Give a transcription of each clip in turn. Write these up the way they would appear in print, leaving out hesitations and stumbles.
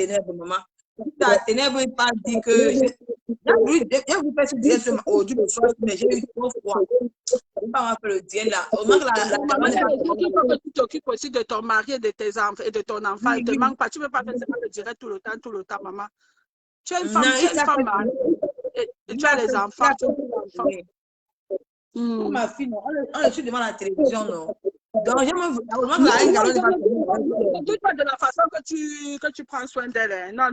ténèbres, maman. Dans la ténèbre, il pas dit que... Je vous fais ce direct aujourd'hui le soir, mais j'ai eu trop froid. Je ne vais pas faire le direct là. Au moins que il faut que tu t'occupes aussi de ton mari et de tes enfants et de ton enfant. Il ne te manque pas. Tu ne peux pas faire le direct tout le temps, maman. Tu es une femme mariée et tu as les enfants. Ma fille, non, on est devant la télévision, non. Donc, je me pas de la façon que tu prends soin d'elle. Non.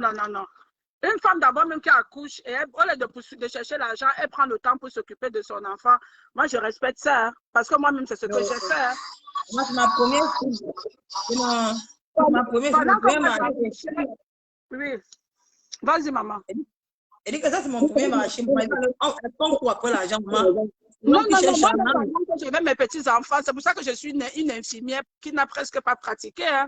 Une femme d'abord même qui accouche, et au lieu de chercher l'argent, elle prend le temps pour s'occuper de son enfant. Moi, je respecte ça, parce que moi-même, c'est ce que j'ai fait. Moi, c'est ma première fille. Ma première fille. Oui. Vas-y, maman. Elle dit que ça, c'est mon premier marché. Elle prend quoi après l'argent, maman? Non, moi, j'avais mes petits-enfants. C'est pour ça que je suis une infirmière qui n'a presque pas pratiqué. Hein.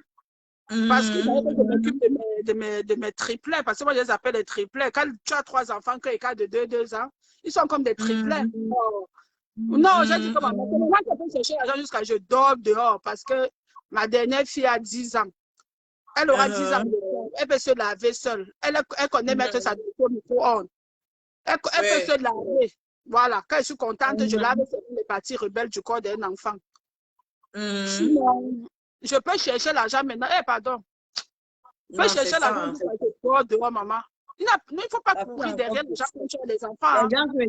Parce que je m'occupe de mes triplets. Parce que moi, je les appelle les triplets. Quand tu as 3 enfants, qui ont de 2 ans, ils sont comme des triplets. Non, j'ai dit que moi, je peux chercher l'argent jusqu'à je dors dehors. Parce que ma dernière fille a 10 ans. Elle aura 10 ans. Elle peut se laver seule. Elle connaît mettre sa au micro-ondes. Elle peut se laver. Voilà, quand je suis contente, je lave les parties rebelles du corps d'un enfant. Je peux chercher l'argent maintenant. Pardon. Je peux chercher l'argent dehors, maman. Il ne faut pas courir derrière les gens quand tu as des enfants. Les gens me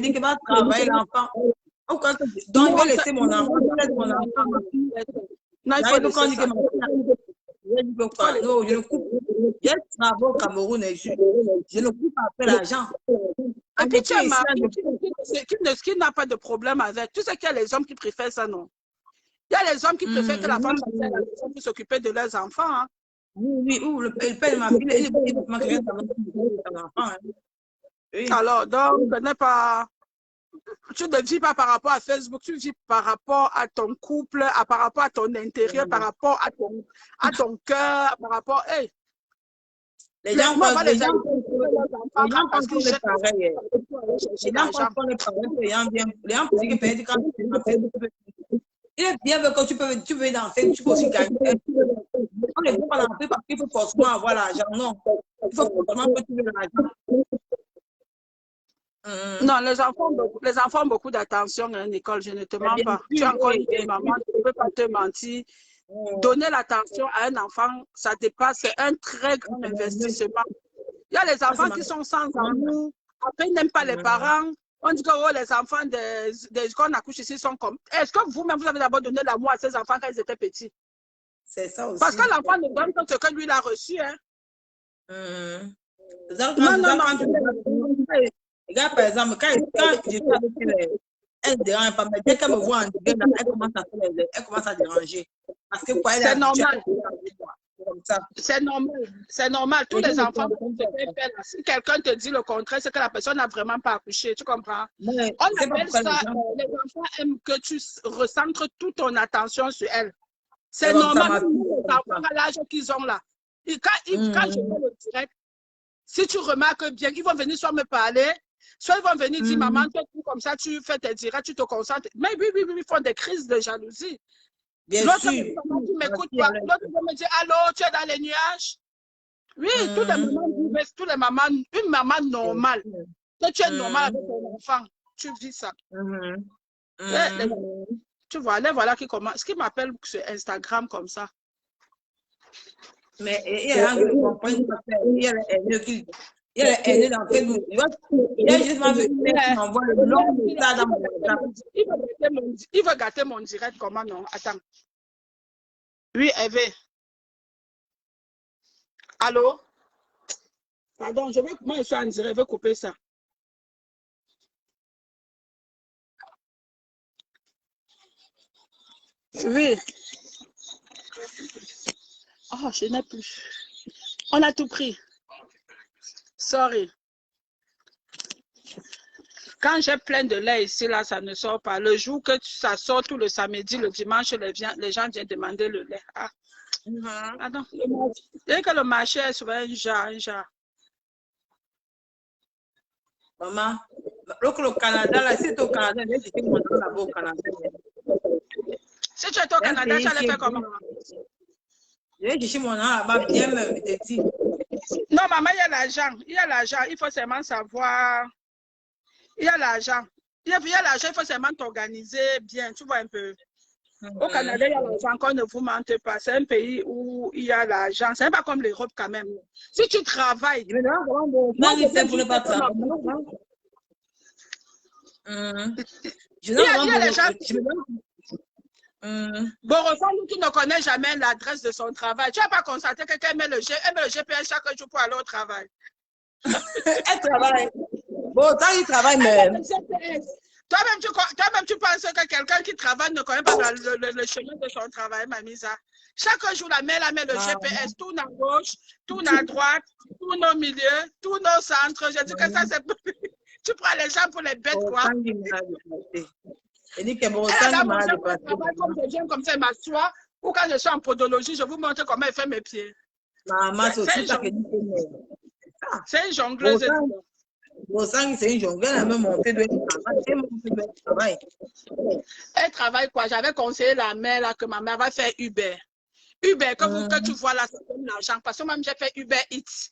disent que va travailler l'enfant. Donc, je vais laisser mon enfant. Non, il faut laisser ça. Non, je ne coupe. J'ai travaillé au Cameroun et je ne coupe pas après l'argent. Et puis tu es marié, qui n'a pas de problème avec. Tu sais qu'il y a les hommes qui préfèrent ça, non? Il y a les hommes qui préfèrent que la femme soit à la maison pour s'occuper de leurs enfants. Hein? Oui, le père de ma fille, il m'a créé son enfant. Alors, donc, n'est pas... Tu ne vis pas par rapport à Facebook, tu vis par rapport à ton couple, par rapport à ton intérieur, par rapport à ton cœur, par rapport... Hey, les gens pensent qu'on est pareil. Les gens pensent qu'on est pareil. Les gens pensent que quand tu m'appelles, il est bien que tu peux dans Facebook, tu peux aussi gagner. On ne peut pas l'appeler parce qu'il faut forcément avoir l'argent. Non, il faut forcément que tu aies l'argent. Non, les enfants ont beaucoup d'attention, hein, Nicole, je ne te mens pas. Tu es encore une vieille maman, tu ne peux pas te mentir. Donner l'attention à un enfant, ça dépasse, c'est un très grand investissement. Il y a les enfants qui sont sans amour, après ils n'aiment pas les parents. On dit que les enfants qu'on accouche ici sont comme... Est-ce que vous-même, vous avez d'abord donné l'amour à ces enfants quand ils étaient petits? C'est ça aussi. Parce que l'enfant ne donne que ce que lui il a reçu. Hein. Regarde, par exemple, quand je suis avec elle, elle ne dérange pas, mais dès qu'elle me voit en direct, elle commence à déranger. Parce que quoi, c'est normal. C'est normal. Tous les enfants font ce qu'elle fait. Si quelqu'un te dit le contraire, c'est que la personne n'a vraiment pas accouché. Tu comprends? On appelle ça, les enfants aiment que tu recentres toute ton attention sur elle. C'est normal. Les enfants à l'âge qu'ils ont là. Et quand je fais le direct, si tu remarques bien, ils vont venir soit me parler, soit ils vont venir dire, maman, comme ça, tu fais tes directs, tu te concentres. Mais oui, ils font des crises de jalousie. L'autre, tu m'écoutes pas. L'autre va me dire, allô, tu es dans les nuages? Oui, tous les mamans, une maman normale. Toi, tu es normale avec ton enfant. Tu vis ça. Tu vois, les voilà qui commencent, qui m'appellent sur Instagram comme ça. Mais il y a un qui comprend, il y a un dans Facebook. Il y a justement vu qui m'envoie le long de ça dans mon WhatsApp. Il veut gâter mon direct, comment non? Attends. Oui, Eve. Allô? Pardon, moi je suis en direct, je vais couper ça. Oui. Oh, je n'ai plus. On a tout pris. Sorry. Quand j'ai plein de lait ici, là, ça ne sort pas. Le jour que ça sort, tout le samedi, le dimanche, les gens viennent demander le lait. Ah. Pardon. Dès que le marché est sur un genre. Maman, le Canada, là, si tu es au Canada, viens chercher mon nom là-bas au Canada. Si tu es au Canada, tu allais faire comment? Je vais chercher mon nom là-bas, viens me dire. maman, il y a l'argent. Il y a l'argent. Il faut seulement savoir. Il y a l'argent. Il y a l'argent, il faut seulement t'organiser bien. Tu vois un peu. Au Canada, il y a l'argent, qu'on ne vous mente pas. C'est un pays où il y a l'argent. C'est pas comme l'Europe quand même. Si tu travailles. Je me demande comment mon mari fait pour ne pas travailler. Je me demande. Borosan, tu ne connais jamais l'adresse de son travail. Tu n'as pas constaté que quelqu'un met le GPS chaque jour pour aller au travail. Elle travaille. Bon, tant il travaille, mais. Toi-même, tu penses que quelqu'un qui travaille ne connaît pas le chemin de son travail, Mamisa. Chaque jour, la mère met le GPS, tourne à gauche, tourne à droite, tourne au milieu, tourne au centre. Je dis que ça, c'est. Tu prends les gens pour les bêtes, quoi. Elle dit que Borosan m'a dépassé. Comme je viens comme ça, il m'assoit, ou quand je suis en podologie, je vous montre comment elle fait mes pieds. Maman, c'est aussi ça que c'est une jongleuse. Borosan, c'est une jongleuse, elle a même monté de travail. Elle travaille quoi? J'avais conseillé la mère là, que ma mère va faire Uber. Uber, que tu vois là, ça donne l'argent. Parce que moi, j'ai fait Uber Eats.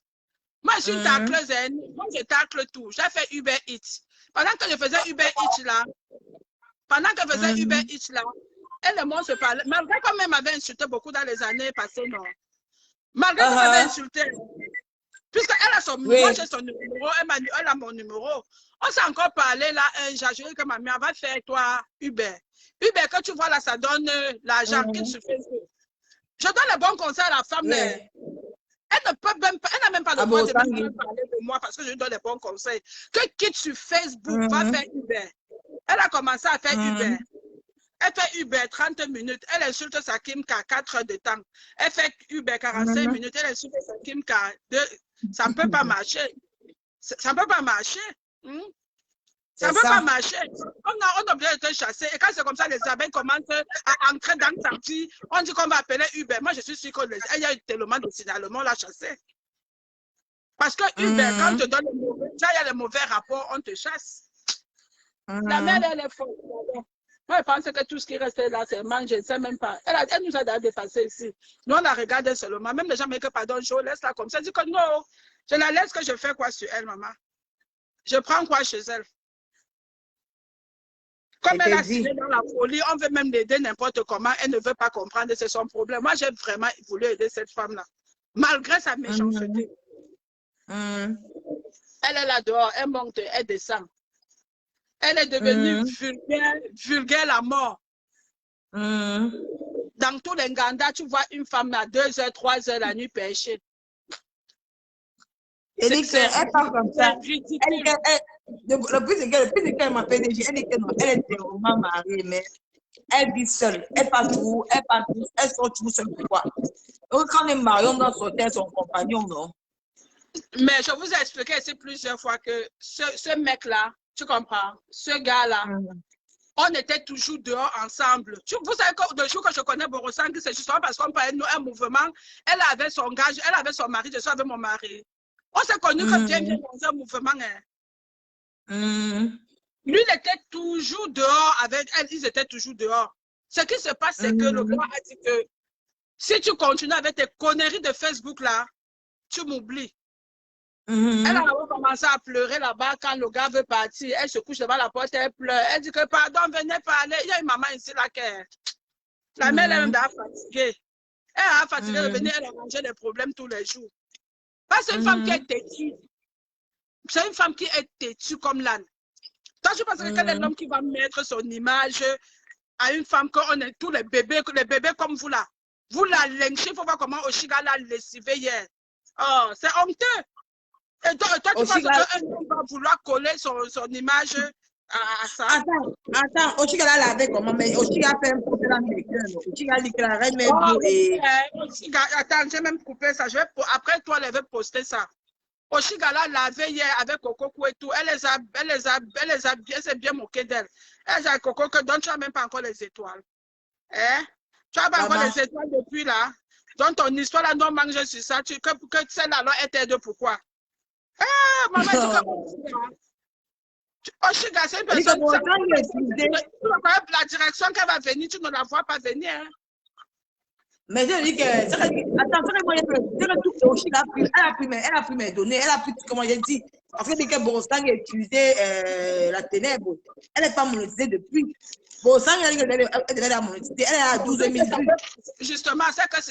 Moi, je suis une tacleuse, moi, je tacle tout. J'ai fait Uber Eats. Pendant que je faisais Uber Eats là, elle et moi se parlait. Malgré quand même m'avait insulté beaucoup dans les années passées, non. Malgré qu'elle m'avait insulté. Puisqu'elle a son numéro, moi j'ai son numéro, elle a mon numéro. On s'est encore parlé là, j'ai dit que ma mère va faire toi Uber. Uber, que tu vois là, ça donne l'argent qu'il se fait. Je donne les bons conseils à la femme. Elle n'a même pas le droit de me parler de moi parce que je lui donne les bons conseils. Que quitte sur Facebook, va faire Uber. Elle a commencé à faire Uber. Elle fait Uber 30 minutes. Elle insulte sa Kimka 4 heures de temps. Elle fait Uber 45 minutes. Elle insulte sa Kimka 2. Ça ne peut pas marcher. Ça ne peut pas marcher. Ça ne peut pas marcher. On est obligé de te chasser. Et quand c'est comme ça, les abeilles commencent à entrer dans ta vie. On dit qu'on va appeler Uber. Moi, je suis sûre qu'il y a eu tellement de signalements, on l'a chassé. Parce que Uber, quand on te donne le mauvais, il y a les mauvais rapports, on te chasse. La mère, elle est forte. Moi, je pense que tout ce qui restait là, c'est manger, je ne sais même pas. Elle nous a dépassé ici. Nous, on la regardé seulement. Même les gens me disent que pardon, je laisse là comme ça. Je dis que non, je la laisse, que je fais quoi sur elle, maman. Je prends quoi chez elle. Comme elle a signé dans la folie, on veut même l'aider n'importe comment. Elle ne veut pas comprendre, c'est son problème. Moi, j'ai vraiment voulu aider cette femme-là, malgré sa méchanceté. Elle est là dehors, elle monte, elle descend. Elle est devenue vulgaire à mort. Dans tous les Nganda, tu vois une femme à 2h, 3h la nuit pêcher. Elle dit qu'elle parle comme ça. Le plus qu'elle m'a fait déjà, elle dit que non, elle est vraiment mariée, mais elle vit seule. Elle part tout, elle sort tout seule. Pourquoi? Donc, quand on est marié, on doit sortir son compagnon, non? Mais je vous ai expliqué ici plusieurs fois que ce mec-là, tu comprends, ce gars-là, on était toujours dehors ensemble. Vous savez que le jour que je connais Borosan, c'est justement parce qu'on parlait de nous, un mouvement. Elle avait son gars, elle avait son mari, je suis avec mon mari. On s'est connus comme bien dans un mouvement. Lui, il était toujours dehors avec elle, ils étaient toujours dehors. Ce qui se passe, c'est que le gars a dit que si tu continues avec tes conneries de Facebook là, tu m'oublies. Elle a commencé à pleurer là-bas quand le gars veut partir. Elle se couche devant la porte, elle pleure. Elle dit que pardon, venez parler. Il y a une maman ici là qui la mère elle est fatiguée. Elle a fatigué de venir, elle a mangé des problèmes tous les jours. Parce que c'est une femme qui est têtue. C'est une femme qui est têtue comme l'âne. Toi, je pense que quel est l'homme qui va mettre son image à une femme qu'on est tous les bébés comme vous là. Vous la lynchez, il faut voir comment Oshiga l'a lessivé hier. Oh, c'est honteux. Et toi, tu penses qu'un homme va vouloir coller son image à ça? Attends, Oshiga l'a lavé comment? Mais Oshiga a fait un procès dans les cœurs. Oshiga dit que la reine met beau et... Attends, j'ai même coupé ça. Après, toi, elle avait posté ça. Oshiga l'a lavé hier avec Coco et tout. Elle s'est bien moquée d'elle. Elle a dit Coco que donc tu n'as même pas encore les étoiles. Hein? Tu n'as pas encore les étoiles depuis là. Donc ton histoire là, non mange sur ça. Que celle-là, alors, elle t'aide pourquoi? Ah, maman, Oshiga, c'est une personne. La direction qu'elle va venir, tu ne la vois pas venir. Hein? Mais je dis que, attends, elle a pris mes données, elle a pris, comment j'ai dit, en fait, que Borosang a utilisé la ténèbre, elle n'est pas monétisée depuis. Borosang, elle est monétisée, elle est à 12 000 vues. Justement, c'est que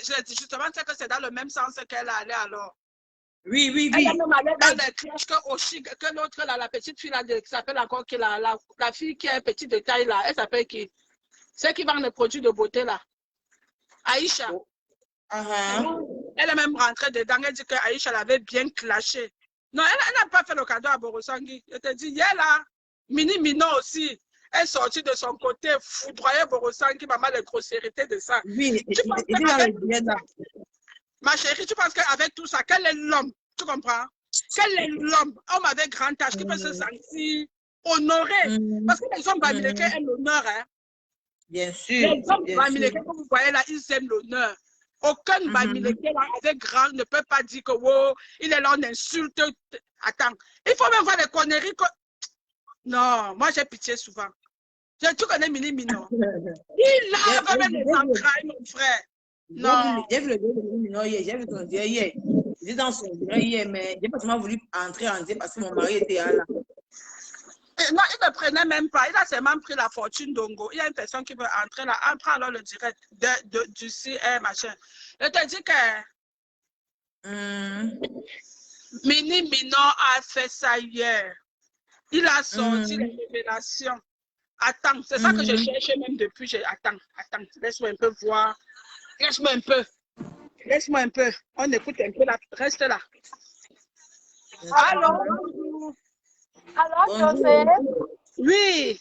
c'est dans le même sens qu'elle allait alors. Oui. Elle a même allé dans les cloches que l'autre, la petite fille là, qui s'appelle encore, la fille qui a un petit détail là, elle s'appelle qui? C'est qui vend les produits de beauté là. Aïcha. Elle est même rentrée dedans, elle dit qu'Aïcha l'avait bien clashé. Non, elle n'a pas fait le cadeau à Borosangui. Elle te dit, hier là, Mini Mino aussi. Elle est sortie de son côté, foudroyée Borosangui, maman, les grossiérités de ça. Oui, ma chérie, tu penses qu'avec tout ça, quel est l'homme? Tu comprends? Quel est l'homme? Homme avec grand âge qui peut se sentir honoré. Parce que les hommes bamilekés aiment l'honneur. Hein? Bien sûr. Les hommes bamilekés, comme vous voyez là, ils aiment l'honneur. Aucun bamileke là, avec grand ne peut pas dire que wow, il est là, on insulte. Attends, il faut même voir les conneries. Non, moi j'ai pitié souvent. Tu connais Mini Mino. Il lave même les entrailles, mon frère. Non. J'ai vu le vidéo de Mino hier, j'ai vu ton vidéo hier. J'étais dans son vidéo hier, mais j'ai pas seulement voulu entrer en dire parce que mon mari était là. Non, il ne prenait même pas. Il a seulement pris la fortune d'Ongo. Il y a une personne qui veut entrer là. On prend alors le direct du CR, machin. Je te dis que Mini Mino a fait ça hier. Il a sorti les révélations. Attends, c'est ça que je cherchais même depuis. Attends, laisse-moi un peu voir. Laisse-moi un peu. On écoute un peu là. Reste là. Allô? Alors, José? Oui.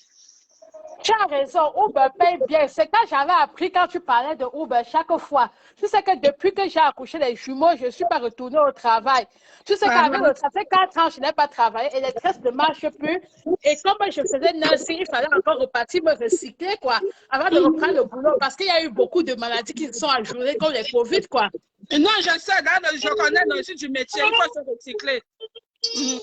Tu as raison, Uber paye bien. C'est quand j'avais appris, quand tu parlais de Uber chaque fois. Tu sais que depuis que j'ai accouché les jumeaux, je ne suis pas retournée au travail. Tu sais qu'avec ça fait 4 ans que je n'ai pas travaillé et les tresses ne marchent plus. Et comme je faisais nursing, il fallait encore repartir me recycler, quoi, avant de reprendre le boulot. Parce qu'il y a eu beaucoup de maladies qui sont ajournées, comme les Covid, quoi. Non, je sais, là, je connais aussi du métier, il faut se recycler.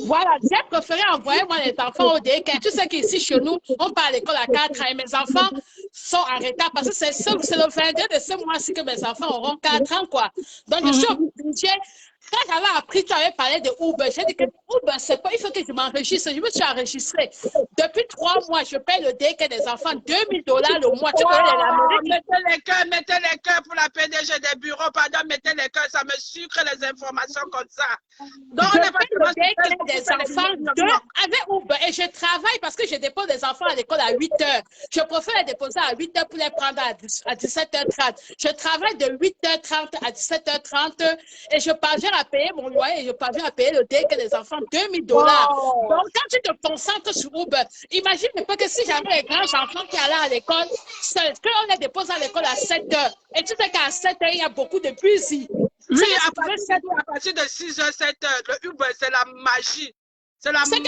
Voilà, j'ai préféré envoyer moi les enfants au daycare. Tu sais qu'ici chez nous, on part à l'école à 4 ans et mes enfants sont en retard parce que c'est le 22 de ce mois-ci que mes enfants auront 4 ans, quoi. Donc, je suis obligée. Quand j'avais appris, tu avais parlé de Uber. J'ai dit que Uber, c'est pas, il faut que je m'enregistre. Je me suis enregistrée. Depuis 3 mois, je paye le daycare des enfants $2 000 le mois. Tu connais l'Amérique? Mettez les cœurs pour la PDG des bureaux. Pardon, mettez les cœurs. Ça me sucre les informations comme ça. Donc, je paye le daycare des enfants avec Uber. Et je travaille parce que je dépose des enfants à l'école à 8 h. Je préfère les déposer à 8 h pour les prendre à 17h30. Je travaille de 8h30 à 17h30 et je parviens à payer mon loyer et je parviens à payer le daycare des enfants $2 000. Donc, quand tu te concentres sur Uber, imagine un peu que si j'avais un grand enfant qui allait à l'école, qu'on les dépose à l'école à 7 h. Et tu sais qu'à 7 h, il y a beaucoup de busy. Oui, à partir de 6 h, 7 h, le Uber, c'est la magie. C'est la magie.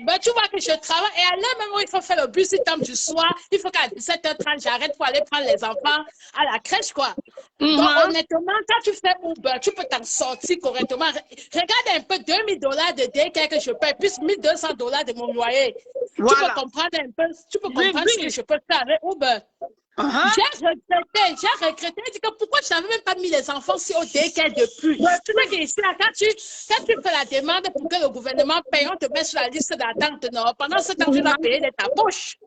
Mais tu vois que je travaille et à l'heure même où il faut faire le bus time du soir, il faut qu'à 17h30, j'arrête pour aller prendre les enfants à la crèche, quoi. Donc, honnêtement, quand tu fais Uber, tu peux t'en sortir correctement. Regarde un peu $2 000 de daycare que je paye, plus $1 200 de mon loyer. Voilà. Tu peux comprendre un peu, ce que je peux faire avec Uber. J'ai regretté, dit que pourquoi je n'avais même pas mis les enfants si au daycare depuis. Tu sais qu'ici, quand tu fais la demande pour que le gouvernement paye, on te met sur la liste d'attente. Pendant ce temps, tu dois payer de ta poche.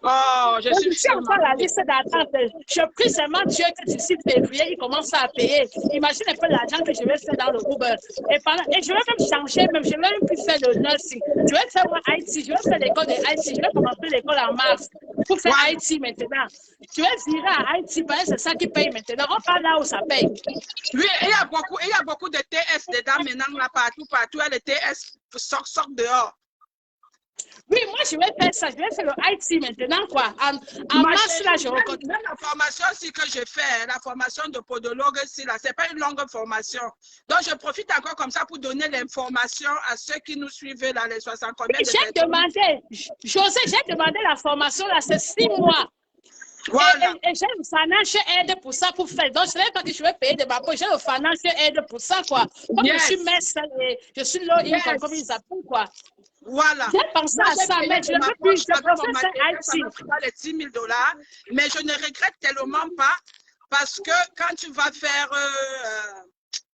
Oh, je suis encore la liste d'attente. Je prie seulement Dieu que d'ici février, il commence à payer. Imagine un peu l'argent que je vais faire dans le Uber. Et je vais même changer, je vais même plus faire le nursing. Je vais faire IT, je vais faire l'école de IT, je vais commencer l'école en mars pour faire IT maintenant. Tu vais virer à IT, parce que c'est ça qui paye maintenant. On parle là où ça paye. Oui, il y a beaucoup de TS dedans maintenant, là, partout. Les TS sortent dehors. Oui, moi, je vais faire ça. Je vais faire le IT maintenant, quoi. En mars, là, je rencontre. La formation aussi que je fais, la formation de podologue, ce n'est pas une longue formation. Donc, je profite encore comme ça pour donner l'information à ceux qui nous suivent là, les 60 combien de j'ai demandé, José, j'ai demandé la formation, là, c'est 6 mois. Voilà. Et j'ai le financial aide pour ça, pour faire. Donc, je ne savais pas que je vais payer de ma poche. J'ai le financial aide pour ça, quoi. Comme je suis maître, je suis low income, comme ils appellent, quoi. Voilà. J'ai pensé à ça, mais je ne veux plus. Je préfère faire Haïti. Les 10 000 $, mais je ne regrette tellement pas parce que quand tu vas faire,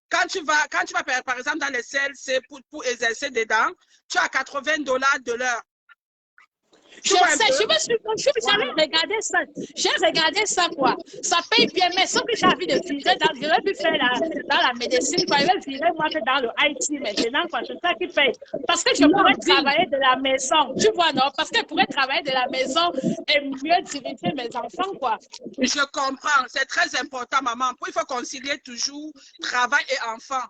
quand tu vas par exemple dans les CLC pour exercer dedans, tu as 80 $ de l'heure. Je sais, j'avais regardé ça. J'ai regardé ça, quoi. Ça paye bien, mais sauf que j'ai envie de virer j'aurais pu faire dans la médecine, quoi. Je vais virer, moi, dans le IT maintenant, quoi. C'est ça qui paye. Parce que je pourrais travailler de la maison. Tu vois, non? Parce que je pourrais travailler de la maison et mieux diriger mes enfants, quoi. Je comprends. C'est très important, maman. Il faut concilier toujours travail et enfant.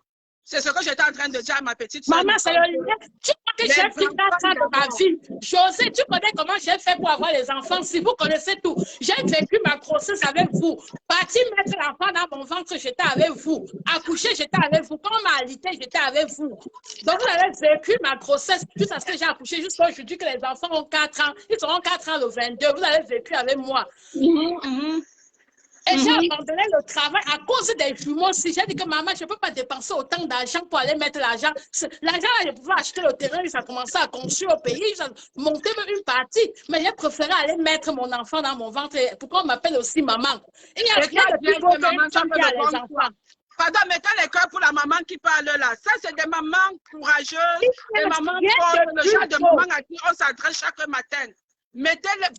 C'est ce que j'étais en train de dire à ma petite soeur. Maman, c'est le lien. Tu crois que j'ai fait ça dans ma vie? José, tu connais comment j'ai fait pour avoir les enfants? Si vous connaissez tout, j'ai vécu ma grossesse avec vous. Parti mettre l'enfant dans mon ventre, j'étais avec vous. Accoucher, j'étais avec vous. Quand on m'a alité, j'étais avec vous. Donc, vous avez vécu ma grossesse jusqu'à ce que j'ai accouché, jusqu'à aujourd'hui que les enfants ont 4 ans. Ils seront 4 ans le 22. Vous avez vécu avec moi. Et j'ai abandonné le travail à cause des jumeaux. Si j'ai dit que maman, je ne peux pas dépenser autant d'argent pour aller mettre l'argent. L'argent, je pouvais acheter le terrain, ça a commencé à construire au pays, ça monter même une partie. Mais j'ai préféré aller mettre mon enfant dans mon ventre. Pourquoi on m'appelle aussi maman? Il n'y a rien de plus beau qu'une femme qui a les enfants. Pardon, mettez les cœurs pour la maman qui parle là. Ça, c'est des mamans courageuses, des mamans fortes, le genre de maman à qui on s'adresse chaque matin.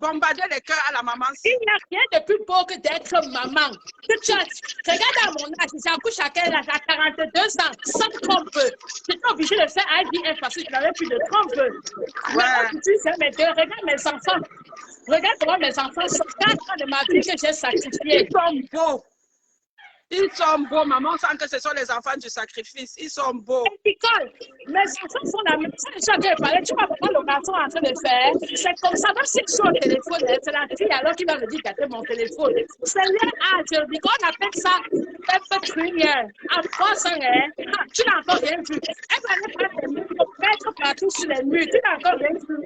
Bombardez les cœurs à la maman. Il n'y a rien de plus beau que d'être maman. Regarde à mon âge, j'accouche à quel âge? À 42 ans, sans trompe. J'étais obligée de faire IVF parce que je n'avais plus de trompe. Regarde mes enfants. Regarde comment mes enfants sont 4 ans de ma vie que j'ai sacrifié. Ils sont beaux. Ils sont beaux, maman. On sent que ce sont les enfants du sacrifice. Ils sont beaux. Nicole, mes enfants font la même chose. Tu vois pourquoi le garçon est en train de faire? C'est comme ça, même si je suis au téléphone, c'est la fille alors qui va me dire gâter mon téléphone. C'est leur âge. On appelle ça pepper en 300 ans. Tu n'as encore rien vu. Elle va aller prendre des murs pour mettre partout sur les murs. Tu n'as encore rien vu.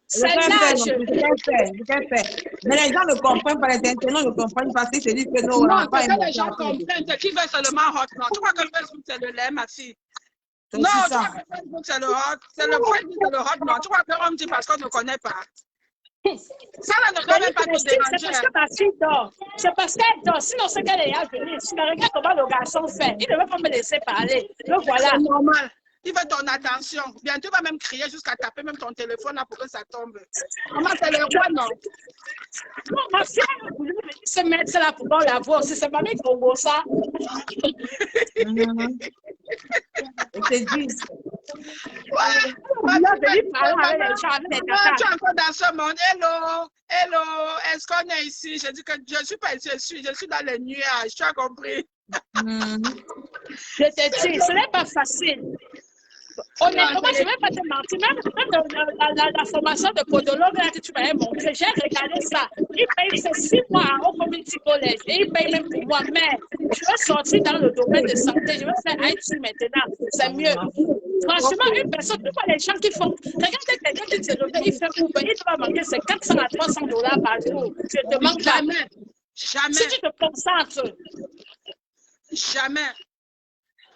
C'est l'âge. Mais les gens ne comprennent pas, les internautes ne comprennent pas si c'est dit que non, non, c'est que les gens comprennent. C'est qui veut seulement hot. Non, tu crois que le Facebook, c'est le lait, ma fille? Non, tu crois que le Facebook, c'est le hot. C'est le Facebook, c'est le hot. Non, tu crois qu'on me dit parce qu'on ne connaît pas. Ça, là, ne doit même pas te déranger. C'est parce que ma fille dort. C'est parce qu'elle dort. Sinon, c'est qu'elle est à venir. Si tu regardes comment le garçon fait, il ne veut pas me laisser parler. Donc voilà. C'est normal. Il veut ton attention. Bientôt, il va même crier jusqu'à taper même ton téléphone là pour que ça tombe. Maman, c'est le roi, non? Non, ma fille, elle voulait se mettre là pour la voir. Si c'est ma mère qui va ça. C'est dit. Ouais. Tu es encore dans ce monde. Hello. Hello. Est-ce qu'on est ici? Je dis que je ne suis pas ici. Je suis dans les nuages. Tu as compris? Je te dis, ce n'est pas facile. Honnêtement, je ne vais pas te mentir. Même la formation de podologue là que tu m'avais montré, j'ai regardé ça. Il paye ses 6 mois au community college et il paye même pour moi. Mais je vais sortir dans le domaine de santé. Je vais faire IT maintenant. C'est mieux. Franchement, une personne, tu vois les gens qui font. Regardez quelqu'un qui se lève, il fait Uber, il doit manquer ses 400 à 300 $ par jour. Je te manque jamais. Jamais. Si tu te concentres. Jamais.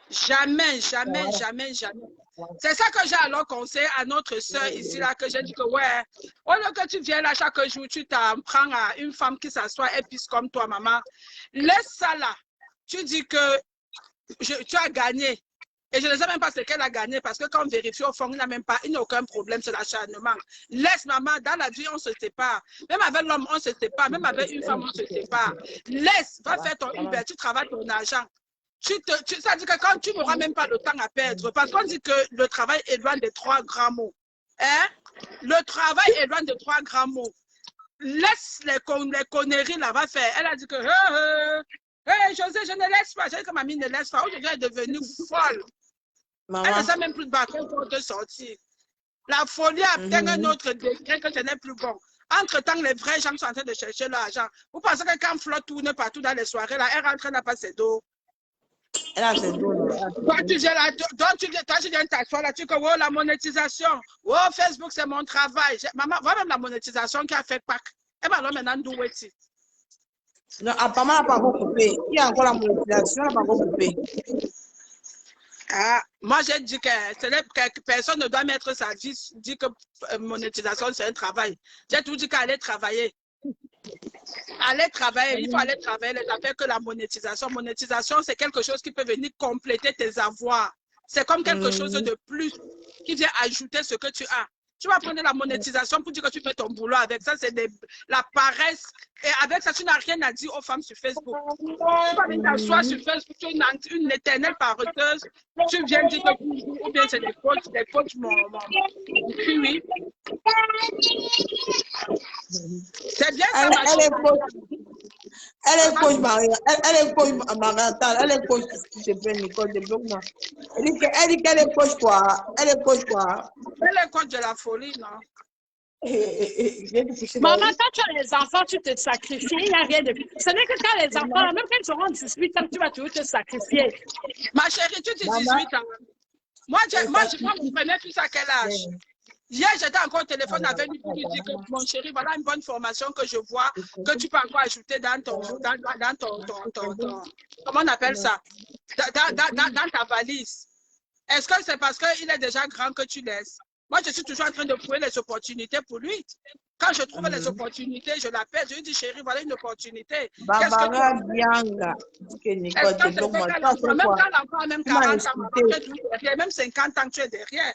Jamais, jamais, jamais, jamais. C'est ça que j'ai alors conseillé à notre soeur ici, là, que j'ai dit que, ouais, au lieu que tu viennes là chaque jour, tu t'en prends à une femme qui s'assoit et pisse comme toi, maman. Laisse ça là. Tu dis que tu as gagné. Et je ne sais même pas ce qu'elle a gagné parce que quand on vérifie au fond, il n'y a aucun problème, c'est l'acharnement. Laisse maman, dans la vie, on se sépare. Même avec l'homme, on se sépare. Même avec une femme, on se sépare. Laisse, va faire ton Uber, tu travailles ton argent. Ça dit que quand tu n'auras même pas le temps à perdre, parce qu'on dit que le travail est loin des 3 grands mots. Hein? Le travail est loin des 3 grands mots. Laisse les conneries là, va faire. Elle a dit que, José, je ne laisse pas. J'ai dit que mamie ne laisse pas. Aujourd'hui, elle est devenue folle. Maman. Elle ne sait même plus de bâton pour te sortir. La folie a atteint un autre degré que ce n'est plus bon. Entre-temps, les vrais gens sont en train de chercher l'argent. Vous pensez que quand Flo tourne partout dans les soirées, là, elle rentre, elle n'a pas ses dos. Elle a ses dos. Toi, tu viens t'asseoir là, tu dis que oh, la monétisation. Oh, Facebook, c'est mon travail. Maman, vois même la monétisation qui a fait Pâques. Elle va alors maintenant d'où est-il? Non, apparemment, elle n'a pas encore coupé. Il y a encore la monétisation, elle n'a pas encore coupé. Ah, moi, j'ai dit que personne ne doit mettre sa vie, dit que monétisation, c'est un travail. J'ai tout dit qu'aller travailler. Aller travailler, il faut aller travailler les affaires que la monétisation. Monétisation, c'est quelque chose qui peut venir compléter tes avoirs. C'est comme quelque chose de plus qui vient ajouter ce que tu as. Tu vas prendre la monétisation pour dire que tu fais ton boulot avec ça, c'est la paresse. Et avec ça, tu n'as rien à dire aux femmes sur Facebook. Tu vas venir t'asseoir sur Facebook, tu es une éternelle paresseuse. Tu viens dire que ou bien c'est des coachs, oui. C'est bien ça. Elle est coach mariage, elle est coach marital, elle est coach qui se fait Nicole de Bloc. Elle dit qu'elle est coach quoi? Elle est coach quoi? Elle est coach de la folie, non? Maman, quand tu as les enfants, tu te sacrifies, il n'y a rien de plus. Ce n'est que quand les enfants, même quand ils auront 18 ans, tu vas toujours te sacrifier. Ma chérie, tu dis 18 ans. Moi, mon premier fils à quel âge? Hier, j'étais encore au téléphone avec lui pour lui dire que mon chéri, voilà une bonne formation que je vois, que tu peux encore ajouter dans ton comment on appelle ça? Dans ta valise. Est-ce que c'est parce qu'il est déjà grand que tu laisses? Moi, je suis toujours en train de trouver les opportunités pour lui. Quand je trouve les opportunités, je l'appelle, je lui dis, chérie, voilà une opportunité. Barbara Bianga. Même quand l'enfant a même 40 ans, même 50 ans, tu es derrière.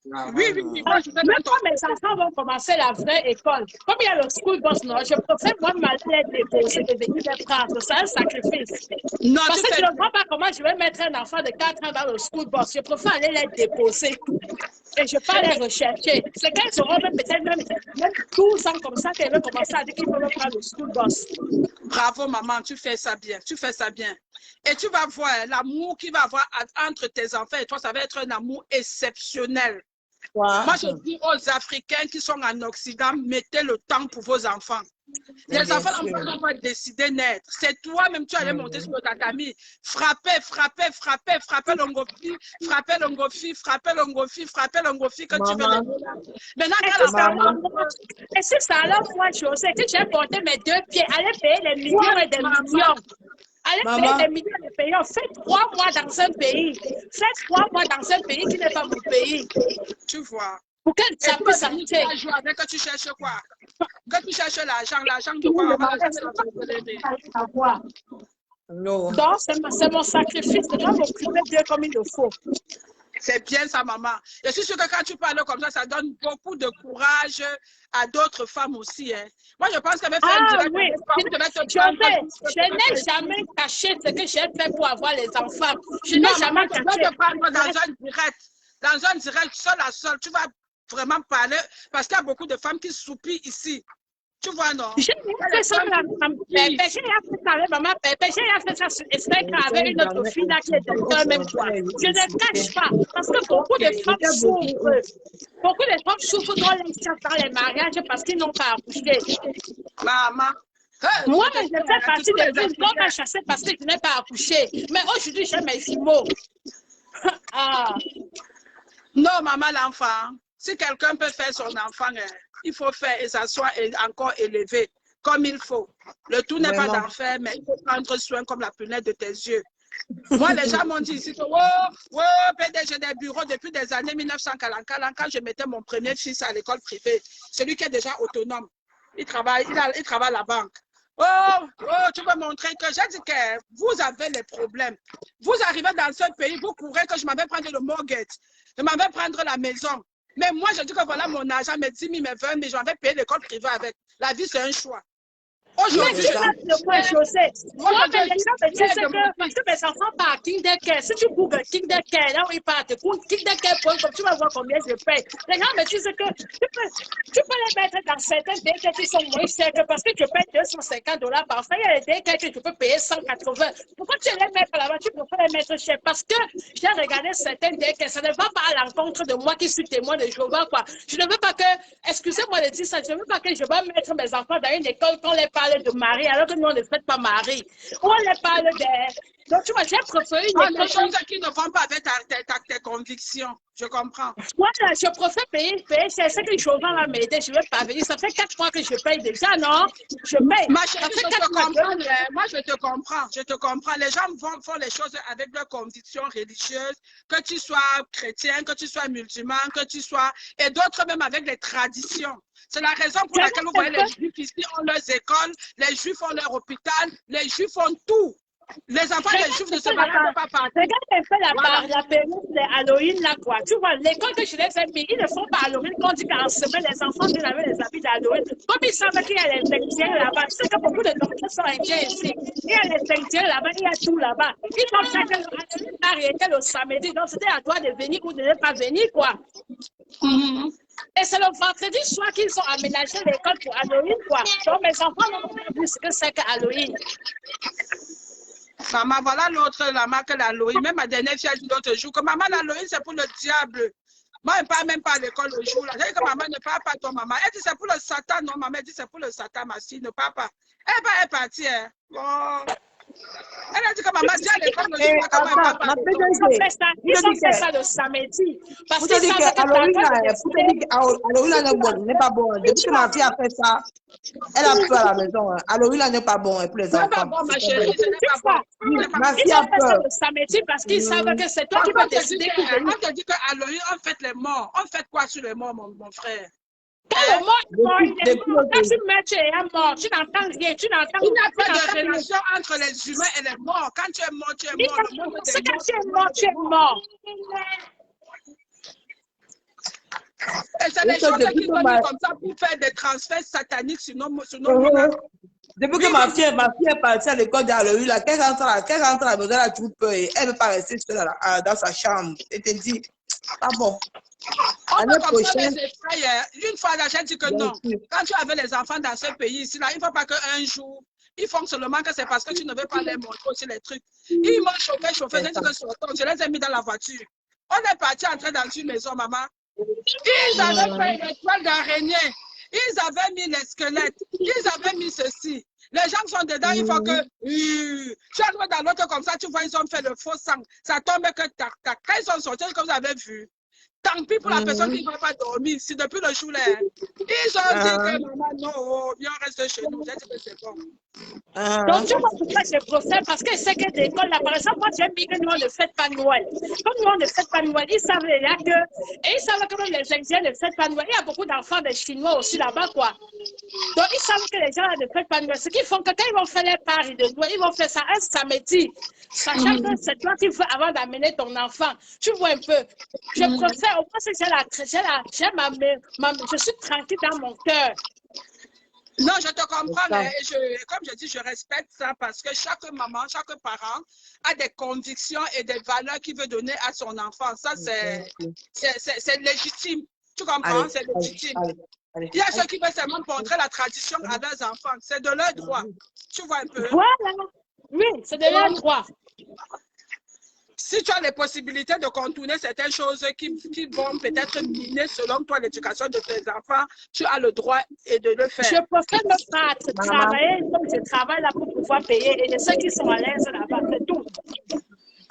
Oui. Moi, même quand mes enfants vont commencer la vraie école, comme il y a le school bus, non, je préfère moi m'aller déposer de venir les prendre. C'est un sacrifice. Non, parce que je ne vois pas comment je vais mettre un enfant de 4 ans dans le school bus. Je préfère aller les déposer. Et je ne vais pas les rechercher. C'est quand ils seront peut-être même 12 ans comme ça qu'ils vont commencer à dire qu'ils vont prendre le school bus. Bravo, maman, tu fais ça bien. Tu fais ça bien. Et tu vas voir l'amour qu'il va avoir entre tes enfants et toi, ça va être un amour exceptionnel. Wow. Moi, je dis aux Africains qui sont en Occident, mettez le temps pour vos enfants. Les enfants n'ont pas décidé naître. C'est toi-même, tu allais monter sur le tatami. Frapper l'ongofi, que tu veux. Maintenant, et si ça alors, moi, je sais que j'ai porté mes 2 pieds, allez payer les millions et des millions. Allez payer des millions de pays. Faites 3 mois dans un pays. Faites 3 mois dans un pays qui n'est pas mon pays. Tu vois. Pour que ça puisse s'arrêter. Que tu cherches quoi? Que tu cherches l'argent de quoi? Donc, c'est mon sacrifice. Je dois m'occuper d'eux comme il le faut. C'est bien ça, maman. Je suis sûre que quand tu parles comme ça donne beaucoup de courage à d'autres femmes aussi. Hein. Moi, je pense que mes femmes oui. Je n'ai jamais caché ce que j'ai fait pour avoir les enfants. Je n'ai jamais caché. Tu vas te prendre dans un direct, seul à seul. Tu vas vraiment parler parce qu'il y a beaucoup de femmes qui soupirent ici. Tu vois, non? J'ai fait ça avec maman Pépé. J'ai fait ça sur Instagram avec une autre fille là qui est docteur même toi. Je ne cache pas parce que beaucoup de femmes souffrent. Beaucoup de femmes souffrent dans les mariages parce qu'ils n'ont pas accouché. Maman. Moi, je fais partie des gens qui ont chassé parce que je n'ai pas accouché. Mais aujourd'hui, j'ai mes jumeaux. Non, maman, l'enfant. Si quelqu'un peut faire son enfant, il faut faire et ça soit encore élevé comme il faut. Le tout n'est pas d'en faire, mais il faut prendre soin comme la prunelle de tes yeux. Moi, les gens m'ont dit ici que PDG des bureaux depuis des années 1940, quand je mettais mon premier fils à l'école privée, celui qui est déjà autonome, il travaille à la banque. Tu veux montrer que j'ai dit que vous avez les problèmes. Vous arrivez dans ce pays, vous courez que je m'avais prendre le mortgage, je m'avais prendre la maison. Mais moi, je dis que voilà mon argent, mes 10 000, mes 20 000, je vais payer l'école privée avec. La vie, c'est un choix. Aujourd'hui, moi, les gens me disent que parce que mes enfants partent Kindercare, si tu googles Kindercare, là où ils partent, Kindercare.com, tu vas voir combien je paye. Les gens me disent que tu peux les mettre dans certains daycares qui sont moins chers parce que tu payes $250 par fois. Il y a des daycares que tu peux payer 180. Pourquoi tu les mets là-bas? Tu peux les mettre cher parce que j'ai regardé certains daycares, ça ne va pas à l'encontre de moi qui suis témoin de Jéhovah, quoi. Je ne veux pas que, excusez-moi de dire ça, je ne veux pas que je vais mettre mes enfants dans une école qu'on les parle de mari, alors que nous, on ne fait pas mari. On les parle Donc, tu vois, j'ai préféré une école choses qui ne vont pas avec tes convictions. Je comprends. Voilà, je préfère payer. C'est ce que les choses vont m'aider. Je ne vais pas venir. Ça fait 4 mois que je paye déjà, non? Je paye. Ma chérie, je te comprends. Moi, je te comprends. Je te comprends. Les gens font les choses avec leurs convictions religieuses, que tu sois chrétien, que tu sois musulman, que tu sois... Et d'autres même avec les traditions. C'est la raison pour laquelle vous voyez les juifs ici ont leurs écoles, les juifs ont leur hôpital, les juifs ont tout. Les enfants des juifs ne se battent pas partout. Regarde un peu la période de Halloween, là, quoi. Tu vois, l'école que je les ai mis, ils ne font pas Halloween. Quand on dit qu'en semaine, les enfants viennent avec les habits d'Halloween. Comme ils savent qu'il y a les Indiens là-bas, tu sais que beaucoup de docteurs sont indiens ici. Il y a les Indiens là-bas, il y a tout là-bas. Ils font ça que Halloween arrêté le samedi. Donc, c'était à toi de venir ou de ne pas venir, quoi. Et c'est le vendredi soir qu'ils ont aménagé l'école pour Halloween, quoi. Donc, mes enfants n'ont pas vu ce que c'est que Halloween. Maman, voilà l'autre, la marque l'Halloween. Même ma dernière fille a dit l'autre jour que maman, l'Halloween, c'est pour le diable. Moi, je ne parle même pas à l'école le jour. J'ai dit que maman ne parle pas à ton maman. Elle dit c'est pour le Satan. Non, maman, elle dit c'est pour le Satan, ma fille, ne parle pas. Elle est partie. Hein. Bon. Elle a dit que maman dit à l'école le jour. Ils ont fait ça le samedi. Parce que Halloween n'est pas bon. Depuis que ma fille a fait ça, elle a peur à la maison. Halloween n'est pas bon pour les enfants. C'est pas bon, ma chérie. Ma fille a peur. Le samedi parce qu'ils savent que c'est toi qui vas décider. On te dit que Halloween, on fête les morts. On fête quoi sur les morts, mon frère? Quand le mort est mort, quand tu mets, tu es mort, tu n'entends rien, tu n'entends rien. Il n'y a pas de relation entre les humains et les morts. Quand tu es mort, tu es mort. C'est quand tu es mort, tu es mort. Et c'est les choses qui sont mis comme ça pour faire des transferts sataniques sur nos mondes. Depuis que ma fille est partie à l'école d'Halloween, qu'elle rentre à la maison, elle a toujours peur. Elle ne veut pas rester seule dans sa chambre. Elle te dit, ah bon. L'année prochaine, une fois, j'ai dit que non. Quand tu avais les enfants dans ce pays ici, là, il ne faut pas qu'un jour, ils font seulement que c'est parce que tu ne veux pas les montrer aussi les trucs. Ils m'ont chauffé, j'ai dit que sortons, je les ai mis dans la voiture. On est parti entrer dans une maison, maman. Ils avaient fait une étoile d'araignée. Ils avaient mis les squelettes. Ils avaient mis ceci. Les gens sont dedans, il faut que... tu arrives dans l'autre comme ça, tu vois, ils ont fait le faux sang. Ça tombe que tac, tac. Quand ils sont sortis, comme vous avez vu, tant pis pour la personne qui ne va pas dormir. C'est depuis le jour là. Ils ont dit que maman, non, viens rester chez nous. J'ai dit que c'est bon. Donc, tu vois pourquoi je procède? Parce que c'est que l'école, là, par exemple, moi, j'ai mis que nous, on ne fête pas Noël. Comme nous, on ne fête pas Noël, ils savent là que... Et ils savent que même les Indiens ne fêtent pas Noël. Il y a beaucoup d'enfants des Chinois aussi là-bas, quoi. Donc, ils savent que les gens ne fêtent pas Noël. Ce qu'ils font, que quand ils vont faire les paris de Noël, ils vont faire ça un samedi. Sachant que c'est toi qui veux avant d'amener ton enfant. Tu vois un peu. Je préfère, au moins, je suis tranquille dans mon cœur. Non, je te comprends, mais comme je dis, je respecte ça parce que chaque maman, chaque parent a des convictions et des valeurs qu'il veut donner à son enfant. Ça, c'est légitime. Tu comprends? C'est légitime. Il y a ceux qui veulent seulement montrer la tradition à leurs enfants. C'est de leur droit. Tu vois un peu? Voilà. Oui, c'est de leur droit. Si tu as les possibilités de contourner certaines choses qui vont peut-être miner selon toi l'éducation de tes enfants, tu as le droit de le faire. Je préfère me battre, travailler, donc je travaille là pour pouvoir payer. Et ceux qui sont à l'aise là-bas, c'est tout.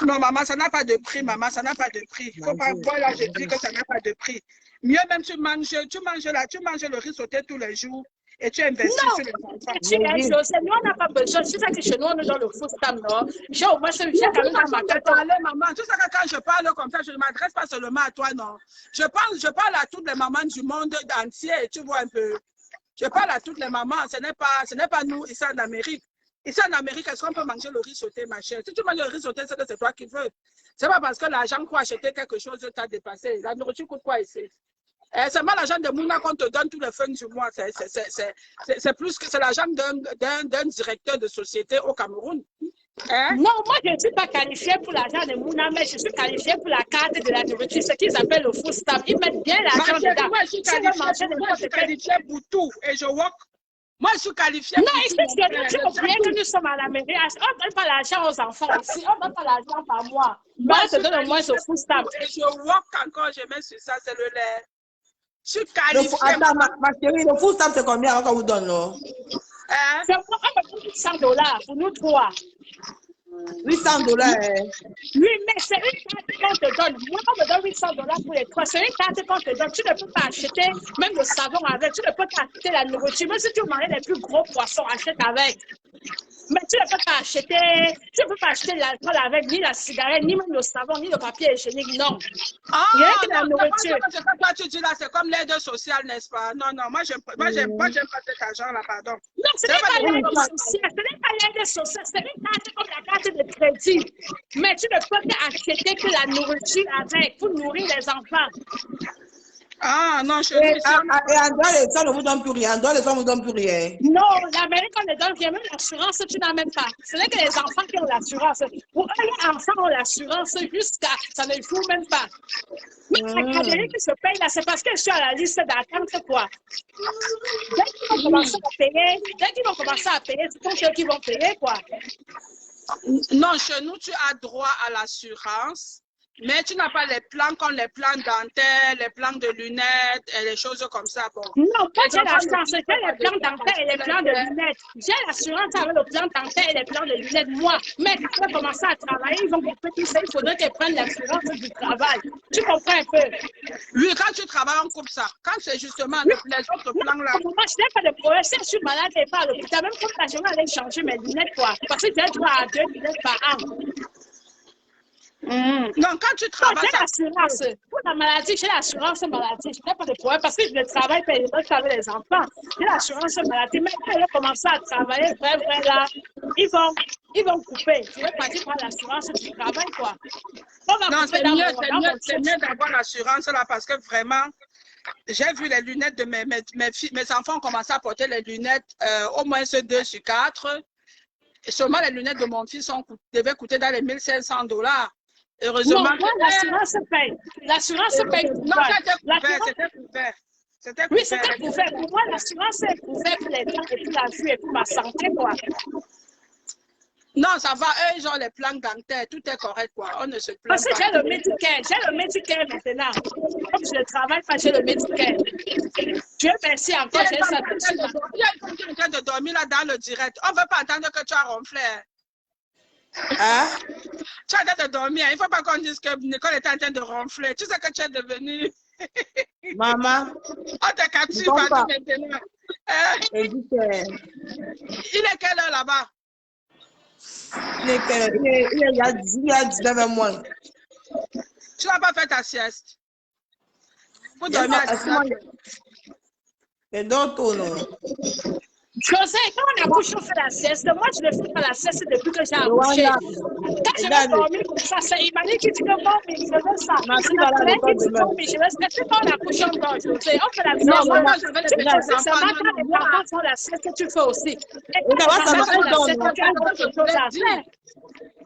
Non, maman, ça n'a pas de prix, maman, ça n'a pas de prix. Il ne faut pas voir là, je dis que ça n'a pas de prix. Mieux même, tu manges le riz sauté tous les jours. Et tu investis sur les enfants. Nous, on n'a pas besoin. C'est ça que chez nous, on est dans le food stamp, non? J'ai au moins quand même dans ma tête. Maman, tu sais que quand je parle comme ça, je ne m'adresse pas seulement à toi, non. Je parle à toutes les mamans du monde entier, tu vois un peu. Je parle à toutes les mamans. Ce n'est pas nous ici en Amérique. Ici en Amérique, est-ce qu'on peut manger le riz sauté, ma chère? Si tu manges le riz sauté, c'est que c'est toi qui veux. Ce n'est pas parce que l'argent pour acheter quelque chose t'a dépassé. La nourriture coûte quoi ici? C'est pas l'argent de Mouna qu'on te donne tous les fins du mois. C'est plus que c'est l'argent d'un directeur de société au Cameroun. Hein? Non, moi je ne suis pas qualifiée pour l'argent de Mouna, mais je suis qualifiée pour la carte de la nourriture, ce qu'ils appellent le food stamp. Ils mettent bien l'argent dedans. Moi, je suis qualifiée pour tout et je work. Moi, je suis qualifiée pour tout. Non, ici, tu oublies que nous sommes à l'Amérique. On ne donne pas l'argent aux enfants ici. On ne donne pas l'argent par mois. Moi, je te donne au moins ce food stamp. Et je work encore, je mets sur ça, c'est le lait. Je suis qualifiée. Attends, ma chérie, le food stamp, c'est combien on vous donne, non? C'est $100 pour nous trois. $800. Oui, mais c'est une carte qu'on te donne. Moi, on me donne $800 pour les trois. C'est une carte qu'on te donne. Tu ne peux pas acheter même le savon avec. Tu ne peux pas acheter la nourriture. Même si tu manges les plus gros poissons, achète avec. Mais tu ne peux pas acheter l'alcool avec, ni la cigarette, ni même le savon, ni le papier hygiénique, non. Rien que la nourriture. Ce que toi tu dis là, c'est comme l'aide sociale, n'est-ce pas? Non, moi j'aime pas cet argent-là, pardon. Non, ce n'est pas l'aide sociale, ce n'est pas l'aide sociale, c'est une carte comme la carte de crédit. Mais tu ne peux acheter que la nourriture avec pour nourrir les enfants. Ah, non, Et en droit, l'État ne vous donne plus rien. En droit, l'État ne vous donne plus rien. Non, l'Amérique, on ne donne rien. Même l'assurance, tu n'as même pas. Ce n'est que les enfants qui ont l'assurance. Pour eux, les enfants ont l'assurance jusqu'à... Ça ne joue même pas. Mais l'Amérique qui se paye là, c'est parce que je suis à la liste d'attente, quoi. Dès qu'ils vont commencer à payer, c'est pour ceux qui vont payer, quoi. Non, chez nous, tu as droit à l'assurance. Mais tu n'as pas les plans comme les plans dentaires, les plans de lunettes et les choses comme ça. Bon. Non, moi j'ai l'assurance, j'ai les plans dentaires et les plans de lunettes. J'ai l'assurance avec le plan dentaire et les plans de lunettes, moi. Mais quand ils vont commencer à travailler, ils vont couper tout ça. Il faudrait qu'ils prennent l'assurance du travail. Tu comprends un peu? Oui, quand tu travailles, on coupe ça. Quand c'est justement les autres plans-là. Moi, je n'ai pas de problème. Si je suis malade et pas à l'hôpital, même quand la journée, aller changer mes lunettes, quoi. Parce que j'ai droit à 2 lunettes par an. Non, quand tu travailles. J'ai l'assurance. Pour la maladie, j'ai l'assurance maladie. Je n'ai pas de problème parce que je ne travaille pas avec les enfants. J'ai l'assurance maladie. Mais quand ils vont commencer à travailler, vrai, là, ils vont couper. Je vais partir par l'assurance du travail, quoi. Non, c'est mieux d'avoir l'assurance là parce que vraiment, j'ai vu les lunettes de mes enfants ont commencé à porter les lunettes au moins 2 sur 4. Et seulement les lunettes de mon fils devaient coûter dans les $1,500. Heureusement. Non, l'assurance paye. L'assurance paye. Non, c'était couvert. Oui, c'était couvert. Pour moi, l'assurance est couverte pour les dents et pour la vue et pour ma santé, quoi. Non, ça va. Eux, ils ont les plans dentaires. Tout est correct, quoi. On ne se plaint pas. Parce que j'ai le Medicare. J'ai le Medicare maintenant. Comme je ne travaille pas, j'ai le Medicare. Dieu merci encore, j'ai ça. Il y a quelqu'un en train de dormir là dans le direct. On ne veut pas entendre que tu as ronflé. Hein? Tu es en train de dormir. Il ne faut pas qu'on dise que Nicole était en train de ronfler. Tu sais que tu es devenue. Maman. On te capture maintenant. Il est quelle heure là-bas? Il y a 19 mois. Tu n'as pas fait ta sieste? Pour dormir à 19. Et d'autres, non. José, quand on accouche, on fait la sieste. Moi, je ne fais pas la sieste depuis que j'ai accouché. Quand je vais dormir comme ça, c'est Imani qui dit que bon, mais je fais ça. C'est la frère qui dit bon, mais je vais rester quand on accouche, on dort, José. On fait la sieste. Non, moi, je vais te dire que c'est maintenant quand les parents font la sieste, tu fais aussi. Et quand les parents font la sieste, tu as d'autres choses à faire.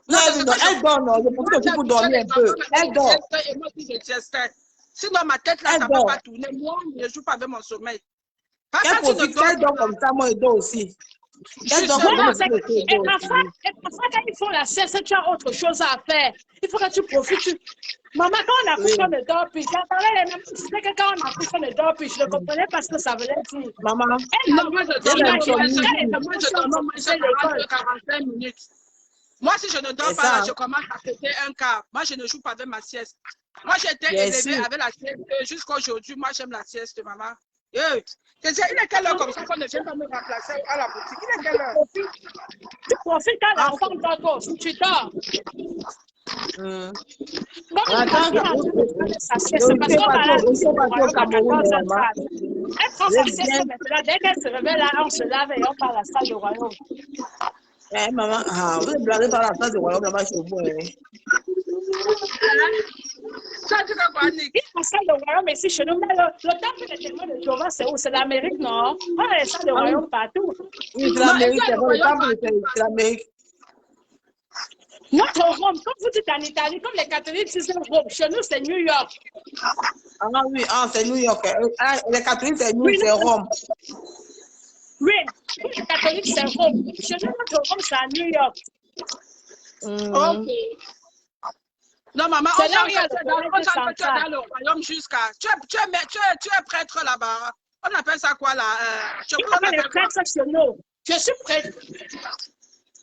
Non, elle dort, non. Je pense que tu peux dormir un peu. Elle dort. Et moi, si je siestais. Sinon, ma tête là, ça ne peut pas tourner. Moi, je ne joue pas avec mon sommeil. Elle profite, elle dort comme ça, moi, je dors aussi. Elle dort comme ça. Et parfois, quand ils font la sieste, tu as autre chose à faire. Il faut que tu profites. Maman, quand on accouche, on ne dort plus. J'entendais les mêmes choses. C'était que quand on accouche, on ne dort plus. Je ne comprenais pas ce que ça voulait dire. Maman, non, moi, je dors 45 minutes. Moi, si je ne dors pas, là, je commence à péter un quart. Moi, je ne joue pas avec ma sieste. Moi, j'ai été élevée avec la sieste. Jusqu'à aujourd'hui, moi, j'aime la sieste, maman. Il est quelle heure comme ça qu'on ne vient pas me remplacer à la boutique? Il est quelle heure? Tu profites quand l'enfant dort, tu dors. C'est parce qu'on va au Cameroun. Elle prend sa sieste maintenant. Dès qu'elle se réveille là, on se lave et on part à la salle de royaume. Eh, maman, vous êtes blagué par la salle de royaume là-bas chez vous. Ça, tu vas voir, Nick. Il faut ça le royaume, mais si chez nous, le temple de témoin de Jéhovah, c'est où? C'est l'Amérique, non? On a ça le royaume partout. Oui, c'est l'Amérique, c'est l'Amérique. Notre Rome, comme vous dites en Italie, comme les catholiques disent Rome, chez nous, c'est New York. Ah oui, c'est New York. Les catholiques, c'est New York, c'est Rome. Oui, les catholiques, c'est Rome. Chez nous, notre Rome, c'est à New York. Ok. Non, maman, on sent que tu es dans le royaume jusqu'à... Tu es prêtre là-bas. On appelle ça quoi là? Je suis prêtre.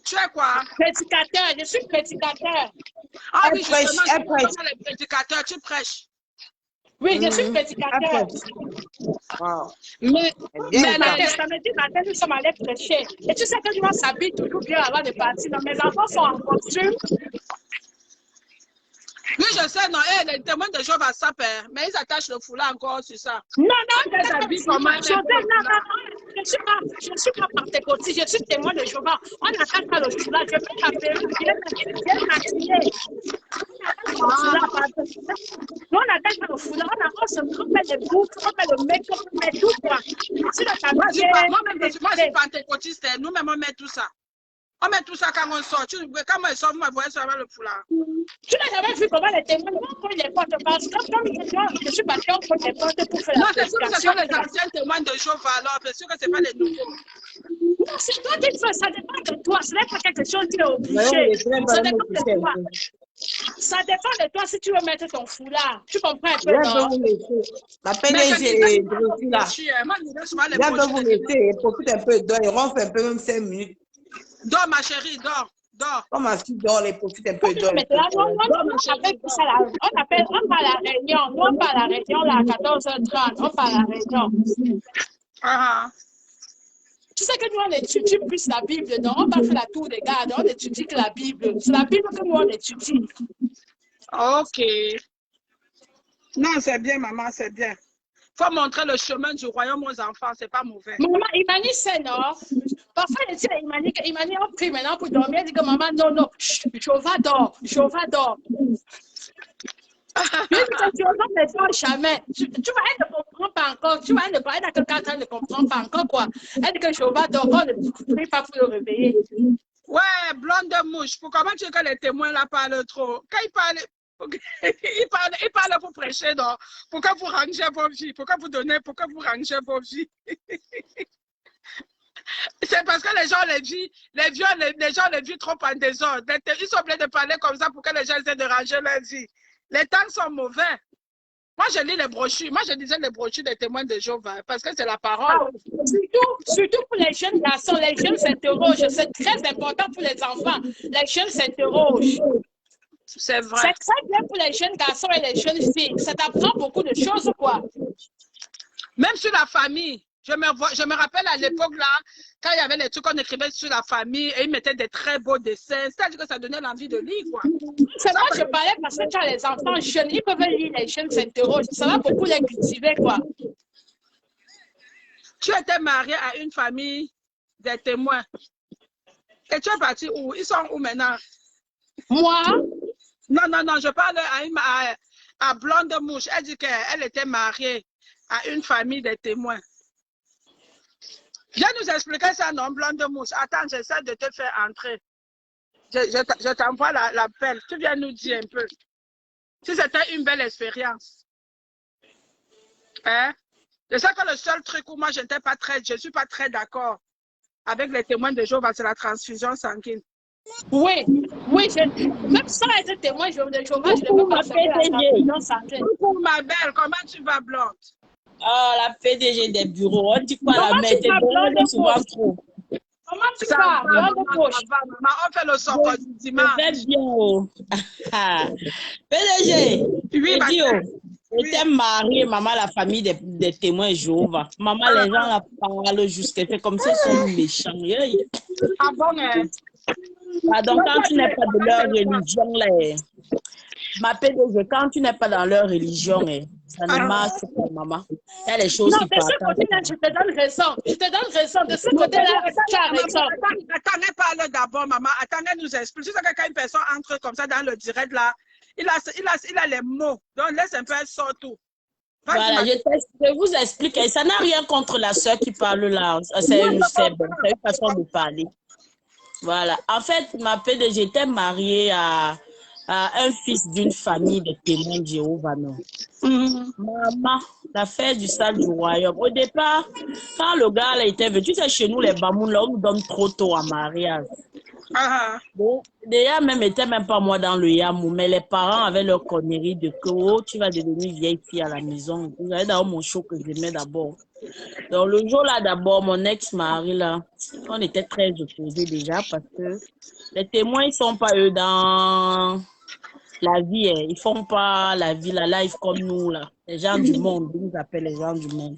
Tu es quoi? Prédicateur, je suis prédicateur. Ah oui, justement, les prédicateurs, tu prêches. Oui, je suis prédicateur. Wow. Mais samedi matin, nous sommes allés prêcher. Et tu sais que moi, s'habille toujours bien avant de partir. Donc, mes enfants sont en costume. Oui, je sais, non, les témoins de Jéhovah ça perd, mais ils attachent le foulard encore sur ça. Non, les habits comment je suis pas pentecôtiste, je suis témoin de Jéhovah. On n'attache pas le foulard, je peux m'appeler bien maquillé. On n'attache pas le foulard, on se met les boucles, on met le make-up, on met tout quoi. Moi-même, je suis pentecôtiste, nous-mêmes on met tout ça. On met tout ça quand on sort. Quand on sort, vous me voyez sur le foulard. Tu n'as jamais vu comment les témoins prennent les portes parce que comme je suis parti, on prend les portes pour faire la prédication. Non, c'est les anciens témoins de Jéhovah, alors c'est sûr que ce n'est pas les nouveaux. Non, c'est toi qui fais, ça dépend de toi. Ce n'est pas quelque chose qui est obligé. Ça dépend de toi. Ça dépend de toi si tu veux mettre ton foulard. Tu comprends un peu, non? La PDG est là. Je vais vous laisser, profite un peu d'or et ronfle un peu, même 5 minutes. Dors, ma chérie, dors. Comme ma fille dort, elle profite un peu d'or. On part à la réunion. Nous, on part à la réunion là, à 14h30. On part à la réunion. Tu sais que nous, on étudie plus la Bible. Donc, on va faire la tour des gardes. On étudie que la Bible. C'est la Bible que nous, on étudie. Ok. Non, c'est bien, maman, c'est bien. Il faut montrer le chemin du royaume aux enfants, c'est pas mauvais. Maman, Imani, c'est non. Parfois, elle dit à Imani, on prie maintenant pour dormir. Elle dit que maman, non, Jéhovah dort. Je ne dors jamais. Tu vois, elle ne comprend pas encore. Tu vois, elle n'a que 4 ans, elle ne comprend pas encore quoi. Elle dit que Jéhovah dort, on ne prie pas pour le réveiller. Ouais, blonde mouche. Comment tu veux que les témoins là parlent trop? Quand ils parlent. Il parle pour prêcher, donc pourquoi vous rangez vos vies? Pourquoi vous donnez? Pourquoi vous rangez vos vies? C'est parce que les gens les gens les vivent trop en désordre. Ils sont obligés de parler comme ça pour que les gens essaient de ranger leur vie. Les temps sont mauvais. Moi, je lis les brochures. Moi, je disais les brochures des témoins de Jéhovah parce que c'est la parole. Surtout pour les jeunes garçons, les jeunes s'interrogent. C'est très important pour les enfants. Les jeunes s'interrogent. C'est vrai. C'est très bien pour les jeunes garçons et les jeunes filles. Ça t'apprend beaucoup de choses, quoi. Même sur la famille. Je me rappelle à l'époque, là, quand il y avait les trucs qu'on écrivait sur la famille et ils mettaient des très beaux dessins. C'est-à-dire que ça donnait l'envie de lire, quoi. C'est moi, je parlais parce que tu as les enfants jeunes. Ils peuvent lire, les jeunes s'interrogent. Ça va beaucoup les cultiver, quoi. Tu étais mariée à une famille des témoins. Et tu es partie où? Ils sont où maintenant? Moi? Non, je parle à Blonde Mouche. Elle dit qu'elle était mariée à une famille des témoins. Viens nous expliquer ça, non, Blonde Mouche. Attends, j'essaie de te faire entrer. Je t'envoie l'appel. Tu viens nous dire un peu. Si c'était une belle expérience. Hein? Je sais que le seul truc où moi, je ne suis pas très d'accord avec les témoins de Jéhovah, c'est la transfusion sanguine. Oui, même sans être témoin de Jéhovah, je ne peux pas faire la transfusion sanguine. Pour ma belle, comment tu vas, Blonde? Oh, la PDG des bureaux, on dit quoi la mère? T'es souvent trop. Comment tu vas? Maman, on fait le sort du dimanche. Je vais bien, oh. PDG, oui, j'étais mariée, maman, la famille des témoins Jéhovah. Maman, les gens la parlent jusqu'à fait comme ça, ils sont méchants. Ah bon, hein? Pardon, quand tu n'es pas de leur religion, ma PDG, quand tu n'es pas dans leur religion, ça ne marche pas, maman. Il y a les choses qui partent. De ce côté-là, je te donne raison. Je te donne raison. De ce côté-là, tu as raison. Attendez, parle d'abord, maman. Attendez, nous explique. Tu sais que quand une personne entre comme ça dans le direct, là, il a les mots. Donc, laisse un peu, elle sort tout. Voilà, je vous explique. Ça n'a rien contre la soeur qui parle là. C'est une façon de parler. Voilà. En fait, ma PDG, j'étais mariée à un fils d'une famille de témoins de Jéhovah. Maman, l'affaire du salle du royaume. Au départ, quand le gars là, était venu, tu sais, chez nous, les Bamoun, là, on nous donne trop tôt en mariage. Bon, déjà, n'était même pas moi dans le Yamou, mais les parents avaient leur connerie de que oh, tu vas devenir vieille fille à la maison. Vous avez d'abord mon show que j'aimais d'abord. Donc, le jour là, d'abord, mon ex-mari là, on était très opposés déjà parce que les témoins, ils sont pas eux dans la vie, hein. Ils font pas la vie, la life comme nous là. Les gens du monde, ils nous appellent les gens du monde.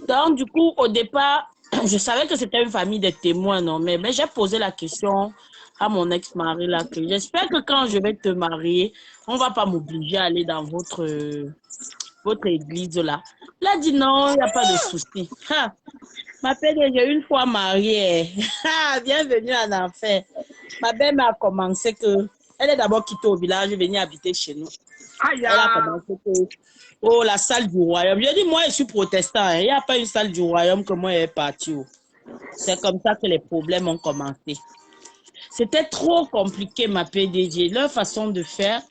Donc, du coup, au départ, je savais que c'était une famille de témoins, non, mais j'ai posé la question à mon ex-mari là, que j'espère que quand je vais te marier, on va pas m'obliger à aller dans votre église là. Il a dit non, il n'y a pas de souci. Ma PDG, une fois mariée, bienvenue en enfer. Ma belle-mère a commencé que, elle est d'abord quittée au village, venue habiter chez nous. Elle a commencé que, oh, la salle du royaume. Je dis, moi, je suis protestant. Hein. Il n'y a pas une salle du royaume que moi, je suis parti. C'est comme ça que les problèmes ont commencé. C'était trop compliqué, ma PDG. Leur façon de faire,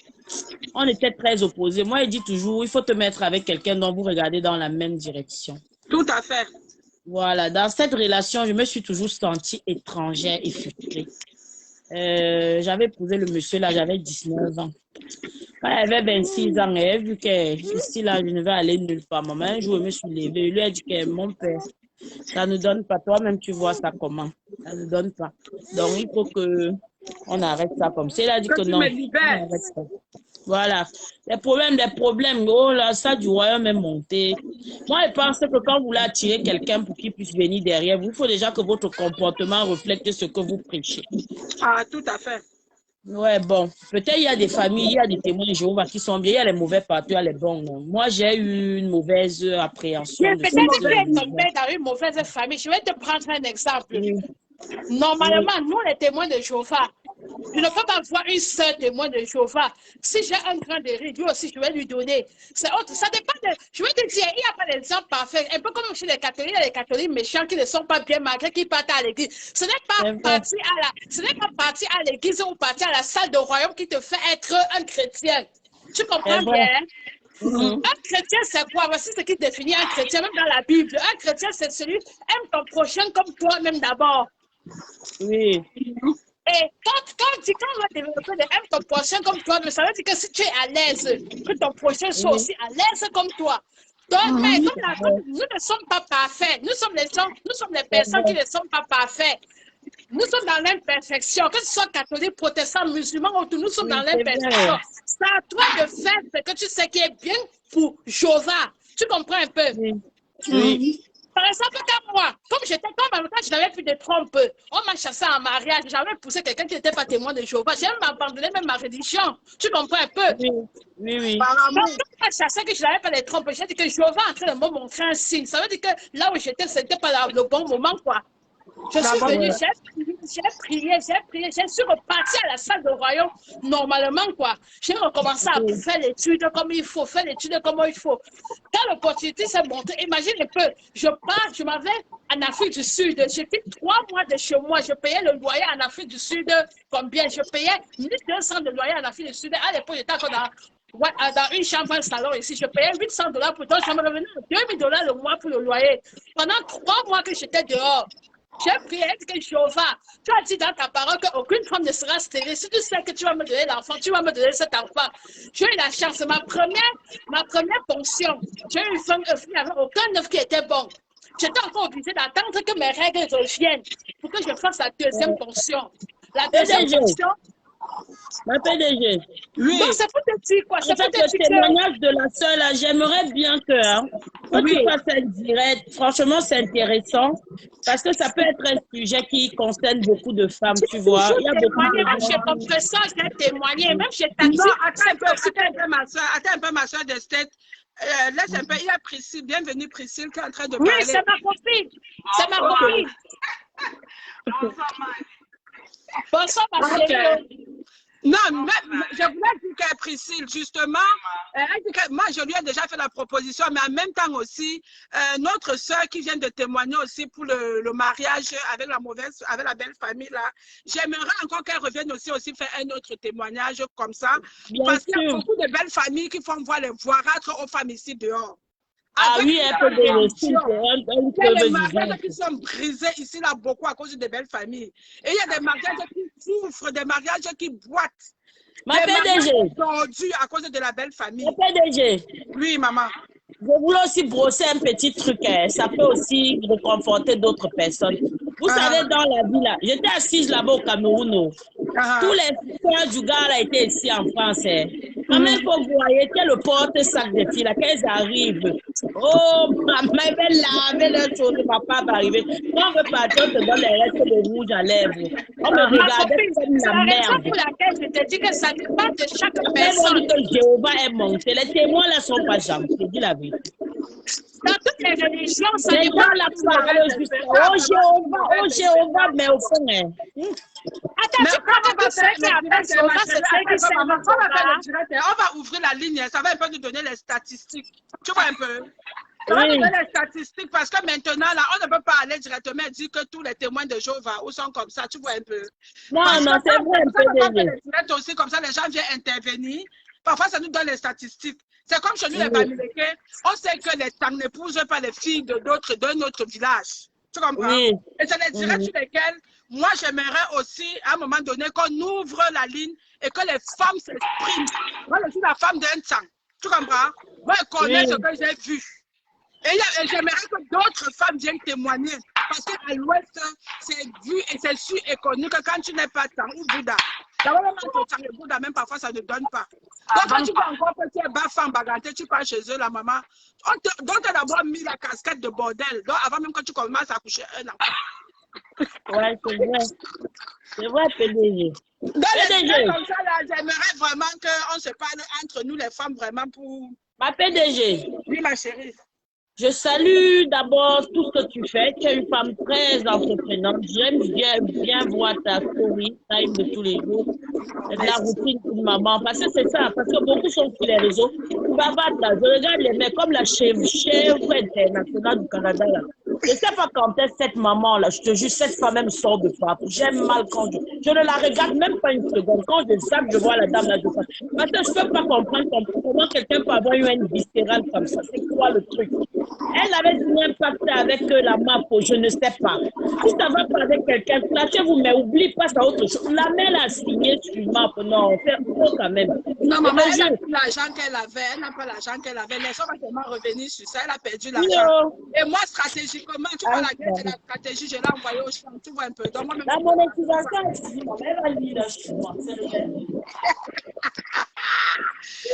on était très opposés. Moi, je dis toujours, il faut te mettre avec quelqu'un dont vous regardez dans la même direction. Tout à fait. Voilà, dans cette relation, je me suis toujours sentie étrangère et frustrée. J'avais épousé le monsieur là, j'avais 19 ans. Quand elle avait 26 ans, elle a vu que ici là, je ne vais aller nulle part. Maman, un jour, je me suis levée, il lui a dit que mon père, ça ne donne pas. Toi-même, tu vois ça comment? Ça ne donne pas. Donc, il faut qu'on arrête ça comme ça. Il a dit que non. On arrête ça. Voilà. Les problèmes. Oh là, ça du royaume est monté. Moi, je pense que quand vous voulez attirer quelqu'un pour qu'il puisse venir derrière vous, il faut déjà que votre comportement reflète ce que vous prêchez. Ah, tout à fait. Ouais, bon. Peut-être il y a des familles, il y a des témoins de Jéhovah qui sont bien, il y a les mauvais partout, il y a les bons. Non. Moi, j'ai eu une mauvaise appréhension. Peut-être que tu es tombé dans une mauvaise famille. Je vais te prendre un exemple. Oui. Normalement, nous, les témoins de Jéhovah, je ne peux pas voir une seule témoin de Jéhovah. Si j'ai un grain de riz, lui aussi, je vais lui donner. C'est autre. Ça dépend de... Je vais te dire, il n'y a pas d'exemple parfait. Un peu comme chez les catholiques, il y a les catholiques méchants qui ne sont pas bien malgré qu'ils partent à l'église. Ce n'est pas partir à l'église ou partir à la salle de royaume qui te fait être un chrétien. Tu comprends bien? Un chrétien, c'est quoi? Voici ce qui définit un chrétien, même dans la Bible. Un chrétien, c'est celui qui aime ton prochain comme toi-même d'abord. Oui. Et quand on va développer de aime ton prochain comme toi, ça veut dire que si tu es à l'aise, que ton prochain soit aussi à l'aise comme toi. Donc, mais nous ne sommes pas parfaits. Nous sommes les personnes qui ne sont pas parfaites. Nous sommes dans l'imperfection. Que ce soit catholique, protestant, musulman, ou tout, nous sommes dans l'imperfection. C'est à toi de faire ce que tu sais qui est bien pour Jéhovah. Tu comprends un peu? Oui. Par exemple, comme moi, comme en même temps, je n'avais plus de trompe. On m'a chassé en mariage. J'avais poussé quelqu'un qui n'était pas témoin de Jéhovah. J'ai même abandonné même ma religion. Tu comprends un peu? Oui. Donc, on m'a chassé que je n'avais pas de trompe. J'ai dit que Jéhovah est en train de me montrer un signe. Ça veut dire que là où j'étais, ce n'était pas le bon moment, quoi. Je suis venue, j'ai prié, j'ai su repartir à la salle de royaume normalement, quoi. J'ai recommencé à faire l'étude comme il faut, faire l'étude comme il faut. Quand l'opportunité s'est montée, imagine un peu, je m'avais en Afrique du Sud, j'ai fait 3 mois de chez moi, je payais le loyer en Afrique du Sud, combien? Je payais 1200 de loyer en Afrique du Sud. À l'époque, j'étais encore dans une chambre, un salon ici, je payais $800 pour toi, ça me revenait à $2000 le mois pour le loyer. Pendant 3 mois que j'étais dehors, j'ai prié que Jéhovah, tu as dit dans ta parole qu'aucune femme ne sera stérile. Si tu sais que tu vas me donner l'enfant, tu vas me donner cet enfant. J'ai eu la chance. Ma première ponction, j'ai eu une femme qui n'avait aucun œuf qui était bon. J'étais encore obligée d'attendre que mes règles reviennent pour que je fasse la deuxième ponction. La deuxième ponction. Ma PDG. Oui. Donc, c'est pour te dire quoi? C'est pour te dire le témoignage de la sœur, là, j'aimerais bien que tu fasses un direct. Franchement, c'est intéressant parce que ça peut être un sujet qui concerne beaucoup de femmes, tu vois. Il y a beaucoup de même chez Confesseur, j'ai témoigné, même chez Taxi. Non, attends un peu, ma soeur d'Estette. Laisse un peu, il y a Priscille, bienvenue Priscille qui est en train de parler. Oui, c'est ma copine. C'est ma copine. Bonsoir, ma chérie. Non, je voulais dire qu'à Priscille, justement, moi, je lui ai déjà fait la proposition, mais en même temps aussi, notre soeur qui vient de témoigner aussi pour le mariage avec la belle famille, là, j'aimerais encore qu'elle revienne aussi faire un autre témoignage comme ça, parce qu'il y a beaucoup de belles familles qui font voir les voirâtres aux femmes ici dehors. Oui, un peu de il y a des mariages qui sont brisés ici, là, beaucoup à cause des belles familles. Et il y a des mariages qui souffrent, des mariages qui boitent. Ma PDG. Tordus à cause de la belle famille. Ma PDG. Oui, maman. Je voulais aussi brosser un petit truc. Ça peut aussi réconforter d'autres personnes. Vous savez, dans la vie, là, j'étais assise là-bas au Cameroun. Tous les frères du gars là étaient ici en France. Quand même, vous voyez que le porte-sac des filles, là, qu'elles arrivent. Oh, maman, elle va laver leur chose, papa va arriver. Quand on veut partir, on te donne les restes de rouge à lèvres. On me regardait comme la merde. C'est la raison pour laquelle je te dis que ça dépend de chaque Même personne. on dit que Jéhovah est monté. Les témoins là sont pas jamais. Je dis la vérité. Dans toutes les religions, ça Les dépend. gens là parlent juste. Oh Jéhovah, mais au fond, Attends, tu crois que ceux qui appellent Jéhovah, c'est ceux qui servent pas. On va ouvrir la ligne, ça va un peu nous donner les statistiques. Tu vois un peu? Ça va Oui. nous donner les statistiques parce que maintenant, là, on ne peut pas aller directement et dire que tous les témoins de Jéhovah sont comme ça. Tu vois un peu? Non, Parce non, que c'est vrai, un peu quand on fait déjà. les directs aussi, comme ça, les gens viennent intervenir. Parfois, ça nous donne les statistiques. C'est comme chez nous, les Bamileke, on sait que les Tang n'épousent pas les filles d'un autre village. Tu comprends? Oui. Et c'est les directs sur lesquels, moi, j'aimerais aussi, à un moment donné, qu'on ouvre la ligne et que les femmes s'expriment. Moi, je suis la femme d'un Tang. Tu comprends? Moi, je connais ce que j'ai vu. Et j'aimerais que d'autres femmes viennent témoigner. Parce qu'à l'Ouest, c'est vu et c'est su et connu que quand tu n'es pas Tang ou Bouddha, d'abord, même Tang et Bouddha, même parfois, ça ne donne pas. Donc, quand tu vas encore que tu es bas-femme baganté, tu pars chez eux, la maman. Donc, tu as d'abord mis la casquette de bordel. Donc, avant même que tu commences à coucher un enfant. Ouais, c'est vrai. C'est vrai, PDG. Dans les PDG. cas comme ça, là, j'aimerais vraiment qu'on se parle entre nous, les femmes, vraiment pour. Ma PDG. Oui, ma chérie. Je salue d'abord tout ce que tu fais. Tu es une femme très entreprenante. J'aime bien voir ta story time de tous les jours. La routine d'une maman. Parce que c'est ça. Parce que beaucoup sont sur les réseaux. Tu vas voir, là, je regarde les mecs comme la chèvre internationale du Canada. Là. Je ne sais pas quand est cette maman-là. Je te jure, cette femme, elle me sort de frappe. J'aime mal quand je ne la regarde même pas une seconde. Quand je zappe, je vois la dame là. Parce que je ne peux pas comprendre comment quelqu'un peut avoir une haine viscérale comme ça. C'est quoi le truc? Elle avait signé un pacte avec la MAPO, je ne sais pas. Si ça va pas avec quelqu'un, lâchez-vous, mais oublie pas ça autre chose. La mère a signé sur MAPO, non, c'est faux quand même. Non, maman, elle n'a plus l'argent qu'elle avait, elle n'a pas l'argent qu'elle avait. Les gens vont tellement revenir sur ça, elle a perdu l'argent. Et moi, stratégiquement, tu vois la guerre de la stratégie, je l'ai envoyée au champ, tu vois un peu. Donc, moi, la monétisation, elle va lire chez moi, c'est vrai.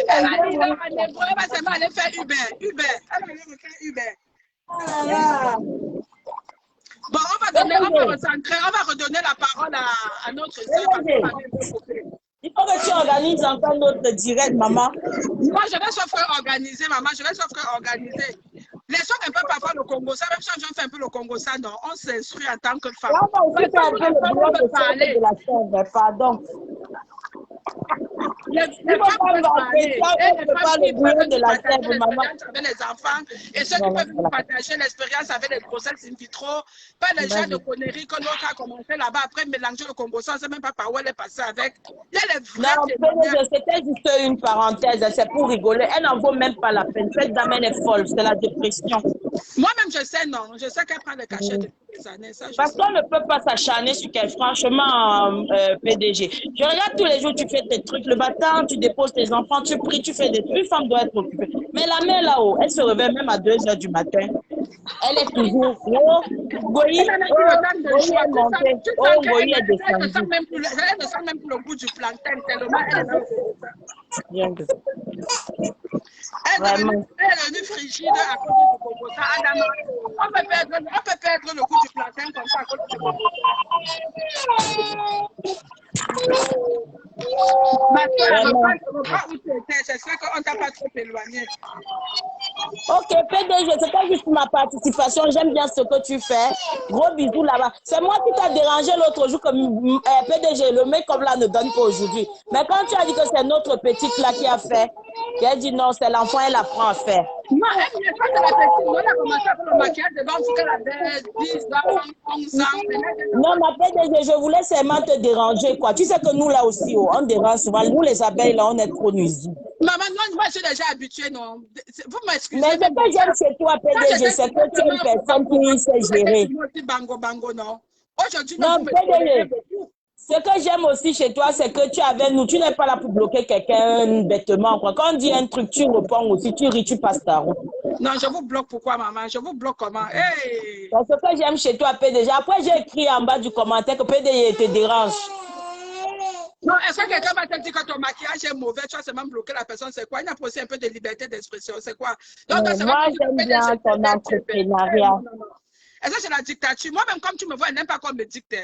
Elle va lire, elle va seulement aller faire Uber. Elle va aller faire Uber. Bon, on va recentrer, on va redonner la parole à notre sœur. Il faut que tu organises encore notre direct, maman. Moi, je vais sauf organiser, maman, je vais sauf organiser. Les gens un peu parfois le Congo, ça, même si on fait un peu le Congo, ça, non, on s'instruit en tant que femme. On va aussi faire un peu le boulot de la sèvre, pardon. Les femmes peuvent parler. Et les femmes qui peuvent nous partager l'expérience avec les enfants. Et ceux qui peuvent nous partager l'expérience avec les grossesses in vitro. Pas les gens de conneries que l'autre a commencé là-bas. Après, mélanger le Congo, on ne sait même pas par où elle est passée avec. Il y a les vrais témoignages. C'était juste une parenthèse. C'est pour rigoler. Elle n'en vaut même pas la peine. Cette dame, elle est folle. C'est la dépression. Moi-même, je sais, non. Je sais qu'elle prend des cachets depuis des années. Ça, parce qu'on ne peut pas s'acharner sur qu'elle, franchement, PDG. Je regarde tous les jours, tu fais tes trucs. Le matin, tu déposes tes enfants, tu pries, tu fais des trucs. Une femme doit être occupée. Mais la mère là-haut, elle se réveille même à 2 h du matin. Elle est toujours Goyi est montée. Oh, Goyi est descendue. Elle ne sent même plus le goût du plantain tellement elle est là. Elle est devenue frigide à cause du Congo. On peut perdre le goût du plantain comme ça à cause du Congo. Ma soeur, je ne sais pas où tu étais. J'espère qu'on ne t'a pas trop éloigné. Ok, PDG, c'était juste ma participation. J'aime bien ce que tu fais. Gros bisous là-bas. C'est moi qui t'ai dérangé l'autre jour comme PDG. Le mec comme là ne donne pas aujourd'hui. Mais quand tu as dit que c'est notre petite là qui a fait, qui a dit non, c'est l'enfant, elle apprend à faire. Non, elle n'est pas de la petite. On a commencé à faire le maquillage devant parce qu'elle avait 10 ans, 11 ans. Non, ma PDG, je voulais seulement te déranger, quoi. Tu sais que nous, là aussi, on dérange souvent. Nous, les abeilles, là, on est trop nuisibles. Maman, non, moi, je suis déjà habituée, non. Vous m'excusez. Mais ce que j'aime chez toi, PDG, c'est que tu es une personne qui sait gérer. Bango, bango, non. Aujourd'hui, non, PDG, Ce que j'aime aussi chez toi, c'est que tu avais nous, tu n'es pas là pour bloquer quelqu'un bêtement, quoi. Quand on dit un truc, tu réponds aussi, tu ris, tu passes ta route. Non, je vous bloque pourquoi, maman? Je vous bloque comment? Hey! C'est ce que j'aime chez toi, PDG. Après, j'ai écrit en bas du commentaire que PDG te dérange. Non, est-ce que quelqu'un va te dire que ton maquillage est mauvais, tu vas seulement bloquer la personne, c'est quoi? Il y a aussi un peu de liberté d'expression, c'est quoi? Donc, Moi, j'aime bien ton entrepreneuriat. Est-ce que c'est la dictature? Moi-même, comme tu me vois, je n'aime pas qu'on me dicte.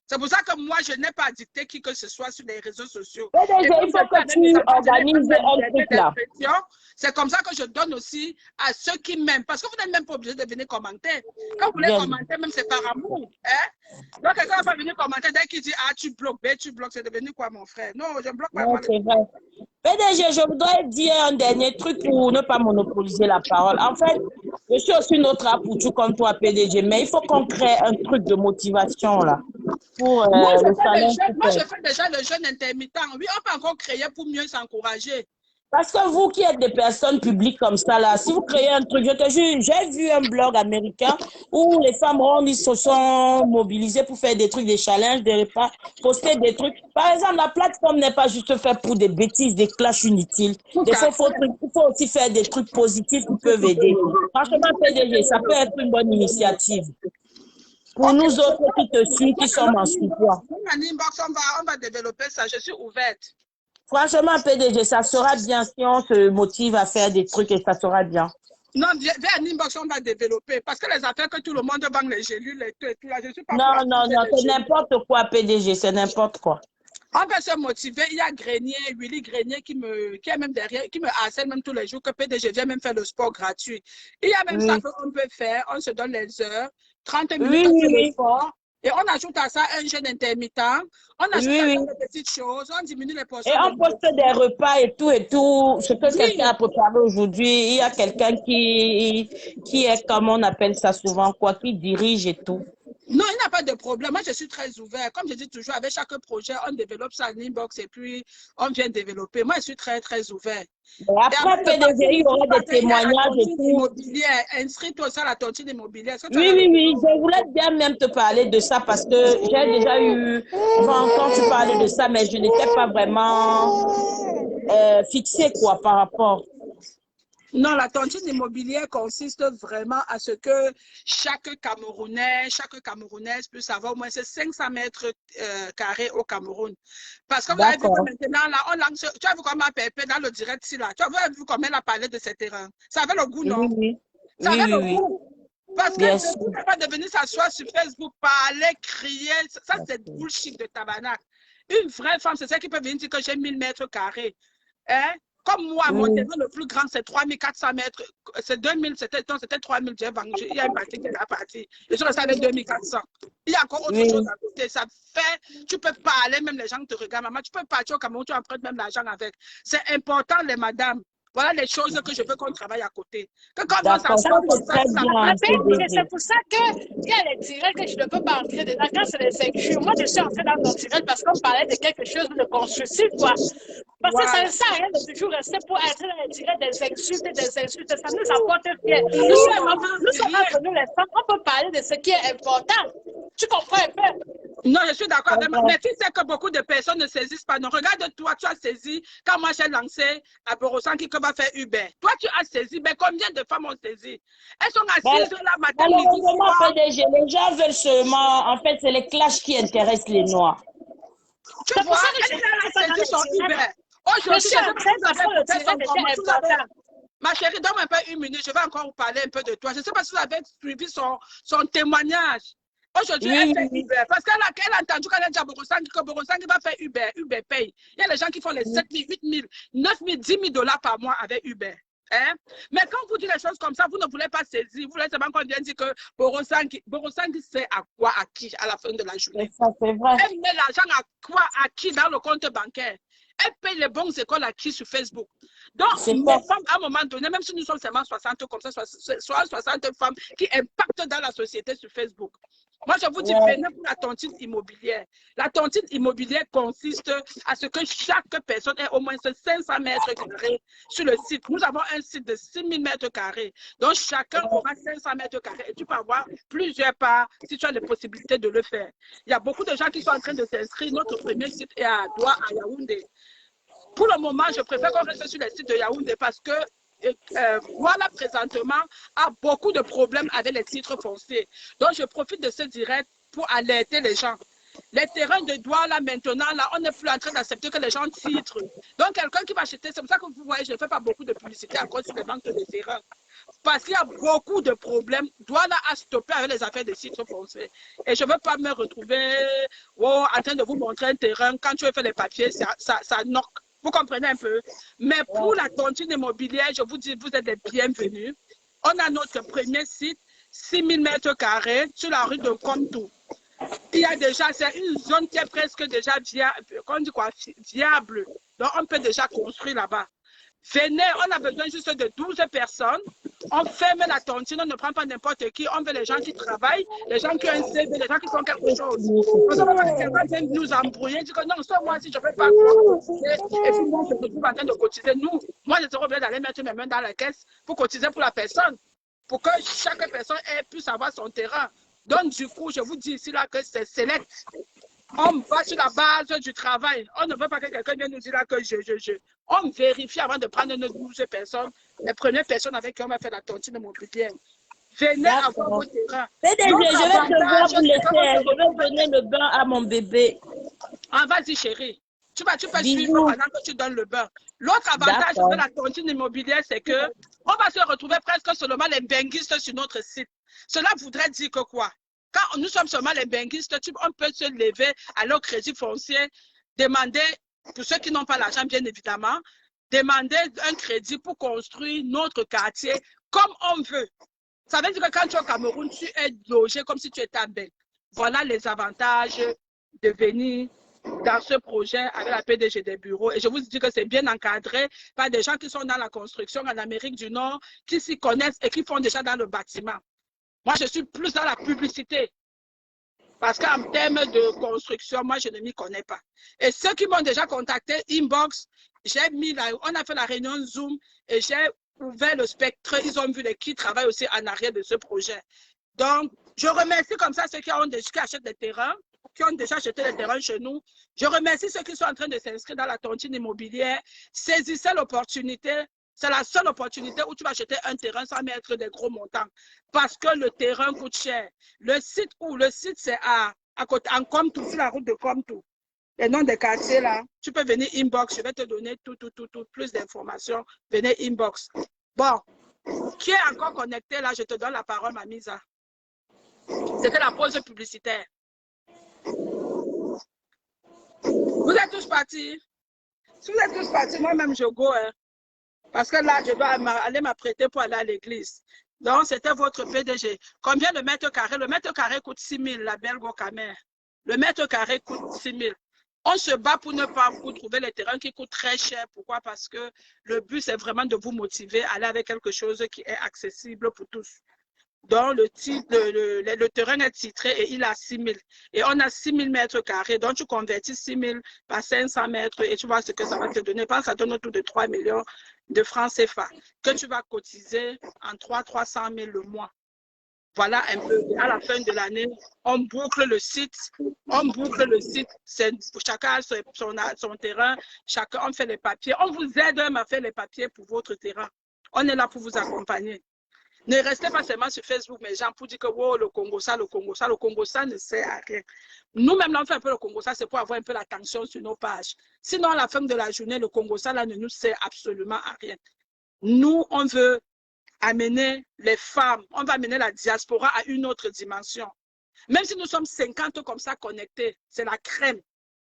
C'est pour ça que moi, je n'ai pas dicté qui que ce soit sur les réseaux sociaux. PDG, il faut que tu organises un truc là. C'est comme ça que je donne aussi à ceux qui m'aiment. Parce que vous n'êtes même pas obligé de venir commenter. Quand vous voulez commenter, même c'est par amour. Hein? Donc, quelqu'un ne va pas venir commenter dès qu'il dit ah, tu bloques, c'est devenu quoi, mon frère? Non, je ne bloque pas. C'est vrai. PDG, je voudrais dire un dernier truc pour ne pas monopoliser la parole. En fait, je suis aussi notre apoutou comme toi, PDG, mais il faut qu'on crée un truc de motivation là. Pour, moi, je fais déjà le jeûne intermittent. Oui, on peut encore créer pour mieux s'encourager. Parce que vous qui êtes des personnes publiques comme ça, là, si vous créez un truc, je te jure, j'ai vu un blog américain où les femmes rondes, ils se sont mobilisées pour faire des trucs, des challenges, des repas, poster des trucs. Par exemple, la plateforme n'est pas juste faite pour des bêtises, des clashs inutiles. Il faut aussi faire des trucs positifs qui peuvent aider. Franchement, PDG, ça peut être une bonne initiative. Pour nous autres qui te suivent, qui sommes en surpoids. On va développer ça, je suis ouverte. Franchement, PDG, ça sera bien si on se motive à faire des trucs et ça sera bien. Non, viens à Nimbox, on va développer. Parce que les affaires que tout le monde vend, les gélules, les tout et tout, là, je suis pas... Non, c'est n'importe quoi, PDG, c'est n'importe quoi. On peut se motiver. Il y a Grenier, Willy Grenier qui est même derrière, qui me harcèle même tous les jours, que PDG vient même faire le sport gratuit. Il y a même ça qu'on peut faire. On se donne les heures, 30 minutes de sport. Et on ajoute à ça un jeûne intermittent. On ajoute à ça des petites choses. On diminue les portions. Et on poste des repas et tout. Ce que quelqu'un a préparé aujourd'hui, il y a quelqu'un qui est, comme on appelle ça souvent, quoi, qui dirige et tout. Non, il n'y a pas de problème. Moi, je suis très ouvert. Comme je dis toujours, avec chaque projet, on développe ça en inbox et puis on vient développer. Moi, je suis très, très ouvert. Après, PDG, il y aura des témoignages et tout. Inscris-toi à la tontine immobilière. Oui. Je voulais bien même te parler de ça parce que j'ai déjà eu, quand tu parlais de ça, mais je n'étais pas vraiment fixée, quoi, par rapport. Non, la tontine immobilière consiste vraiment à ce que chaque Camerounaise puisse avoir au moins 500 mètres carrés au Cameroun. Parce que vous avez vu que maintenant, là, tu as vu comment Pépé dans le direct ici, là. Tu as vu comment elle a parlé de ces terrains. Ça avait le goût, non? Ça avait le goût. Parce que tu ne peux pas devenir s'asseoir sur Facebook, parler, crier. Ça, c'est bullshit de tabarnak. Une vraie femme, c'est celle qui peut venir dire que j'ai 1000 mètres carrés. Hein? Comme moi, mon terrain le plus grand, c'est 3400 mètres. C'est 2000, c'était 3000, j'ai vendu. Il y a une partie qui est partie. Je suis restée avec 2400. Il y a encore autre chose à côté. Ça fait, tu peux parler, même les gens te regardent. Maman, tu peux partir au Cameroun, tu empruntes même l'argent avec. C'est important, les madames. Voilà les choses que je veux qu'on travaille à côté. Que quand on s'assoit, c'est pour ça qu'il y a les directs que je ne peux pas entrer dedans. Quand c'est les injures, moi je suis entrée dans nos directs parce qu'on parlait de quelque chose de constructif, quoi. Parce que ça ne sert à rien de toujours rester pour entrer dans les directs des insultes. Ça nous apporte rien. Nous sommes entre nous les femmes, on peut parler de ce qui est important. Tu comprends un peu? Non, je suis d'accord avec moi. Mais tu sais que beaucoup de personnes ne saisissent pas. Non, regarde-toi, tu as saisi. Quand moi j'ai lancé à Borosan qui va faire Uber. Toi, tu as saisi. Mais combien de femmes ont saisi? Elles sont assises là, matin, midi, soir. PDG, les gens veulent seulement. En fait, c'est les clashs qui intéressent les Noirs. Tu vois, elle a saisi son Uber. Aujourd'hui, je sais pas ma chérie, donne-moi un peu une minute. Je vais encore vous parler un peu de toi. Je ne sais pas si vous avez suivi son témoignage. Aujourd'hui, elle fait Uber. Parce qu'elle a entendu quand elle dit à Borosan qui va faire Uber. Uber paye. Il y a les gens qui font les 7 000, 8 000, 9 000, 10 000 $ par mois avec Uber. Hein? Mais quand vous dites les choses comme ça, vous ne voulez pas saisir. Vous voulez seulement qu'on vienne dire que Borosan qui sait à quoi, à qui, à la fin de la journée. Ça, c'est vrai. Elle met l'argent à quoi, à qui dans le compte bancaire. Elle paye les bonnes écoles à qui sur Facebook. Donc, les femmes, à un moment donné, même si nous sommes seulement 60 comme ça, soit 60 femmes qui impactent dans la société sur Facebook. Moi, je vous dis, venez pour la tontine immobilière. La tontine immobilière consiste à ce que chaque personne ait au moins 500 mètres carrés sur le site. Nous avons un site de 6000 mètres carrés. Donc, chacun aura 500 mètres carrés et tu peux avoir plusieurs parts si tu as les possibilités de le faire. Il y a beaucoup de gens qui sont en train de s'inscrire. Notre premier site est à Douala, à Yaoundé. Pour le moment, je préfère qu'on reste sur le site de Yaoundé parce que voilà, présentement, a beaucoup de problèmes avec les titres fonciers. Donc, je profite de ce direct pour alerter les gens. Les terrains de Douala, maintenant, là, on n'est plus en train d'accepter que les gens titrent. Donc, quelqu'un qui va acheter, c'est pour ça que vous voyez, je ne fais pas beaucoup de publicité à cause des ventes de terrains. Parce qu'il y a beaucoup de problèmes. Douala a stoppé avec les affaires de titres fonciers. Et je ne veux pas me retrouver en train de vous montrer un terrain. Quand tu veux faire les papiers, ça knock. Vous comprenez un peu? Mais pour la tontine immobilière, je vous dis, vous êtes les bienvenus. On a notre premier site, 6000 mètres carrés, sur la rue de Comtou. Il y a déjà, c'est une zone qui est presque déjà viable. Donc, on peut déjà construire là-bas. Venez, on a besoin juste de 12 personnes. On ferme la tontine, on ne prend pas n'importe qui. On veut les gens qui travaillent, les gens qui ont un CV, les gens qui font quelque chose. Nous sommes quelqu'un vient nous embrouiller, dit que non, ça, moi, si je ne fais pas cotiser, et puis moi, je me trouve en train de cotiser. Nous, moi, je serais obligé d'aller mettre mes mains dans la caisse pour cotiser pour la personne, pour que chaque personne puisse avoir son terrain. Donc, du coup, je vous dis ici là que c'est select. On va sur la base du travail. On ne veut pas que quelqu'un vienne nous dire là que On vérifie avant de prendre nos 12 personnes, les premières personnes avec qui on va faire la tontine immobilière. Venez avoir vos terrains. PDG, je vais devoir vous laisser. Je vais donner le bain à mon bébé. Ah, vas-y, chérie. Tu peux suivre pendant que tu donnes le bain. L'autre avantage de la tontine immobilière, c'est que on va se retrouver presque seulement les benguistes sur notre site. Cela voudrait dire que quoi? Quand nous sommes seulement les benguistes, on peut se lever à leur crédit foncier, demander, pour ceux qui n'ont pas l'argent, bien évidemment, demander un crédit pour construire notre quartier comme on veut. Ça veut dire que quand tu es au Cameroun, tu es logé comme si tu étais à Bel. Voilà les avantages de venir dans ce projet avec la PDG des bureaux. Et je vous dis que c'est bien encadré par des gens qui sont dans la construction en Amérique du Nord, qui s'y connaissent et qui font déjà dans le bâtiment. Moi, je suis plus dans la publicité. Parce qu'en termes de construction, moi, je ne m'y connais pas. Et ceux qui m'ont déjà contacté, inbox, on a fait la réunion Zoom et j'ai ouvert le spectre. Ils ont vu qui travaillent aussi en arrière de ce projet. Donc, je remercie comme ça ceux qui achètent des terrains, qui ont déjà acheté des terrains chez nous. Je remercie ceux qui sont en train de s'inscrire dans la tontine immobilière. Saisissez l'opportunité. C'est la seule opportunité où tu vas acheter un terrain sans mettre des gros montants. Parce que le terrain coûte cher. Le site, c'est à côté, en Comtou, sur la route de Comtou. Les noms des quartiers là, tu peux venir inbox. Je vais te donner tout, plus d'informations. Venez inbox. Bon, qui est encore connecté là? Je te donne la parole, Mamisa. C'était la pause publicitaire. Vous êtes tous partis? Si vous êtes tous partis, moi-même, je go. Hein. Parce que là, je dois aller m'apprêter pour aller à l'église. Donc, c'était votre PDG. Combien le mètre carré? Le mètre carré coûte 6 000, la belle Gokamer. Le mètre carré coûte 6 000. On se bat pour ne pas vous trouver les terrains qui coûtent très cher. Pourquoi? Parce que le but, c'est vraiment de vous motiver à aller avec quelque chose qui est accessible pour tous. Donc, le terrain est titré et il a 6 000. Et on a 6 000 mètres carrés. Donc, tu convertis 6 000 par 500 mètres et tu vois ce que ça va te donner. Je pense que ça donne autour de 3 millions de francs CFA que tu vas cotiser en 300 000 le mois. Voilà un peu. À la fin de l'année, on boucle le site. Chacun a son terrain. Chacun, on fait les papiers. On vous aide même à faire les papiers pour votre terrain. On est là pour vous accompagner. Ne restez pas seulement sur Facebook, mes gens, pour dire que oh, le Congo, ça ne sert à rien. Nous-mêmes, là, on fait un peu le Congo, ça, c'est pour avoir un peu l'attention sur nos pages. Sinon, à la fin de la journée, le Congo, ça, là, ne nous sert absolument à rien. Nous, on veut amener les femmes, on va amener la diaspora à une autre dimension. Même si nous sommes 50 comme ça connectés, c'est la crème.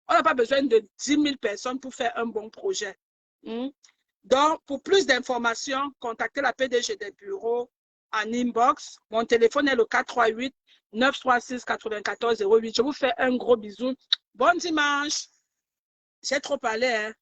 On n'a pas besoin de 10 000 personnes pour faire un bon projet. Donc, pour plus d'informations, contactez la PDG des bureaux en inbox. Mon téléphone est le 438-936-9408. Je vous fais un gros bisou. Bon dimanche. J'ai trop parlé, hein.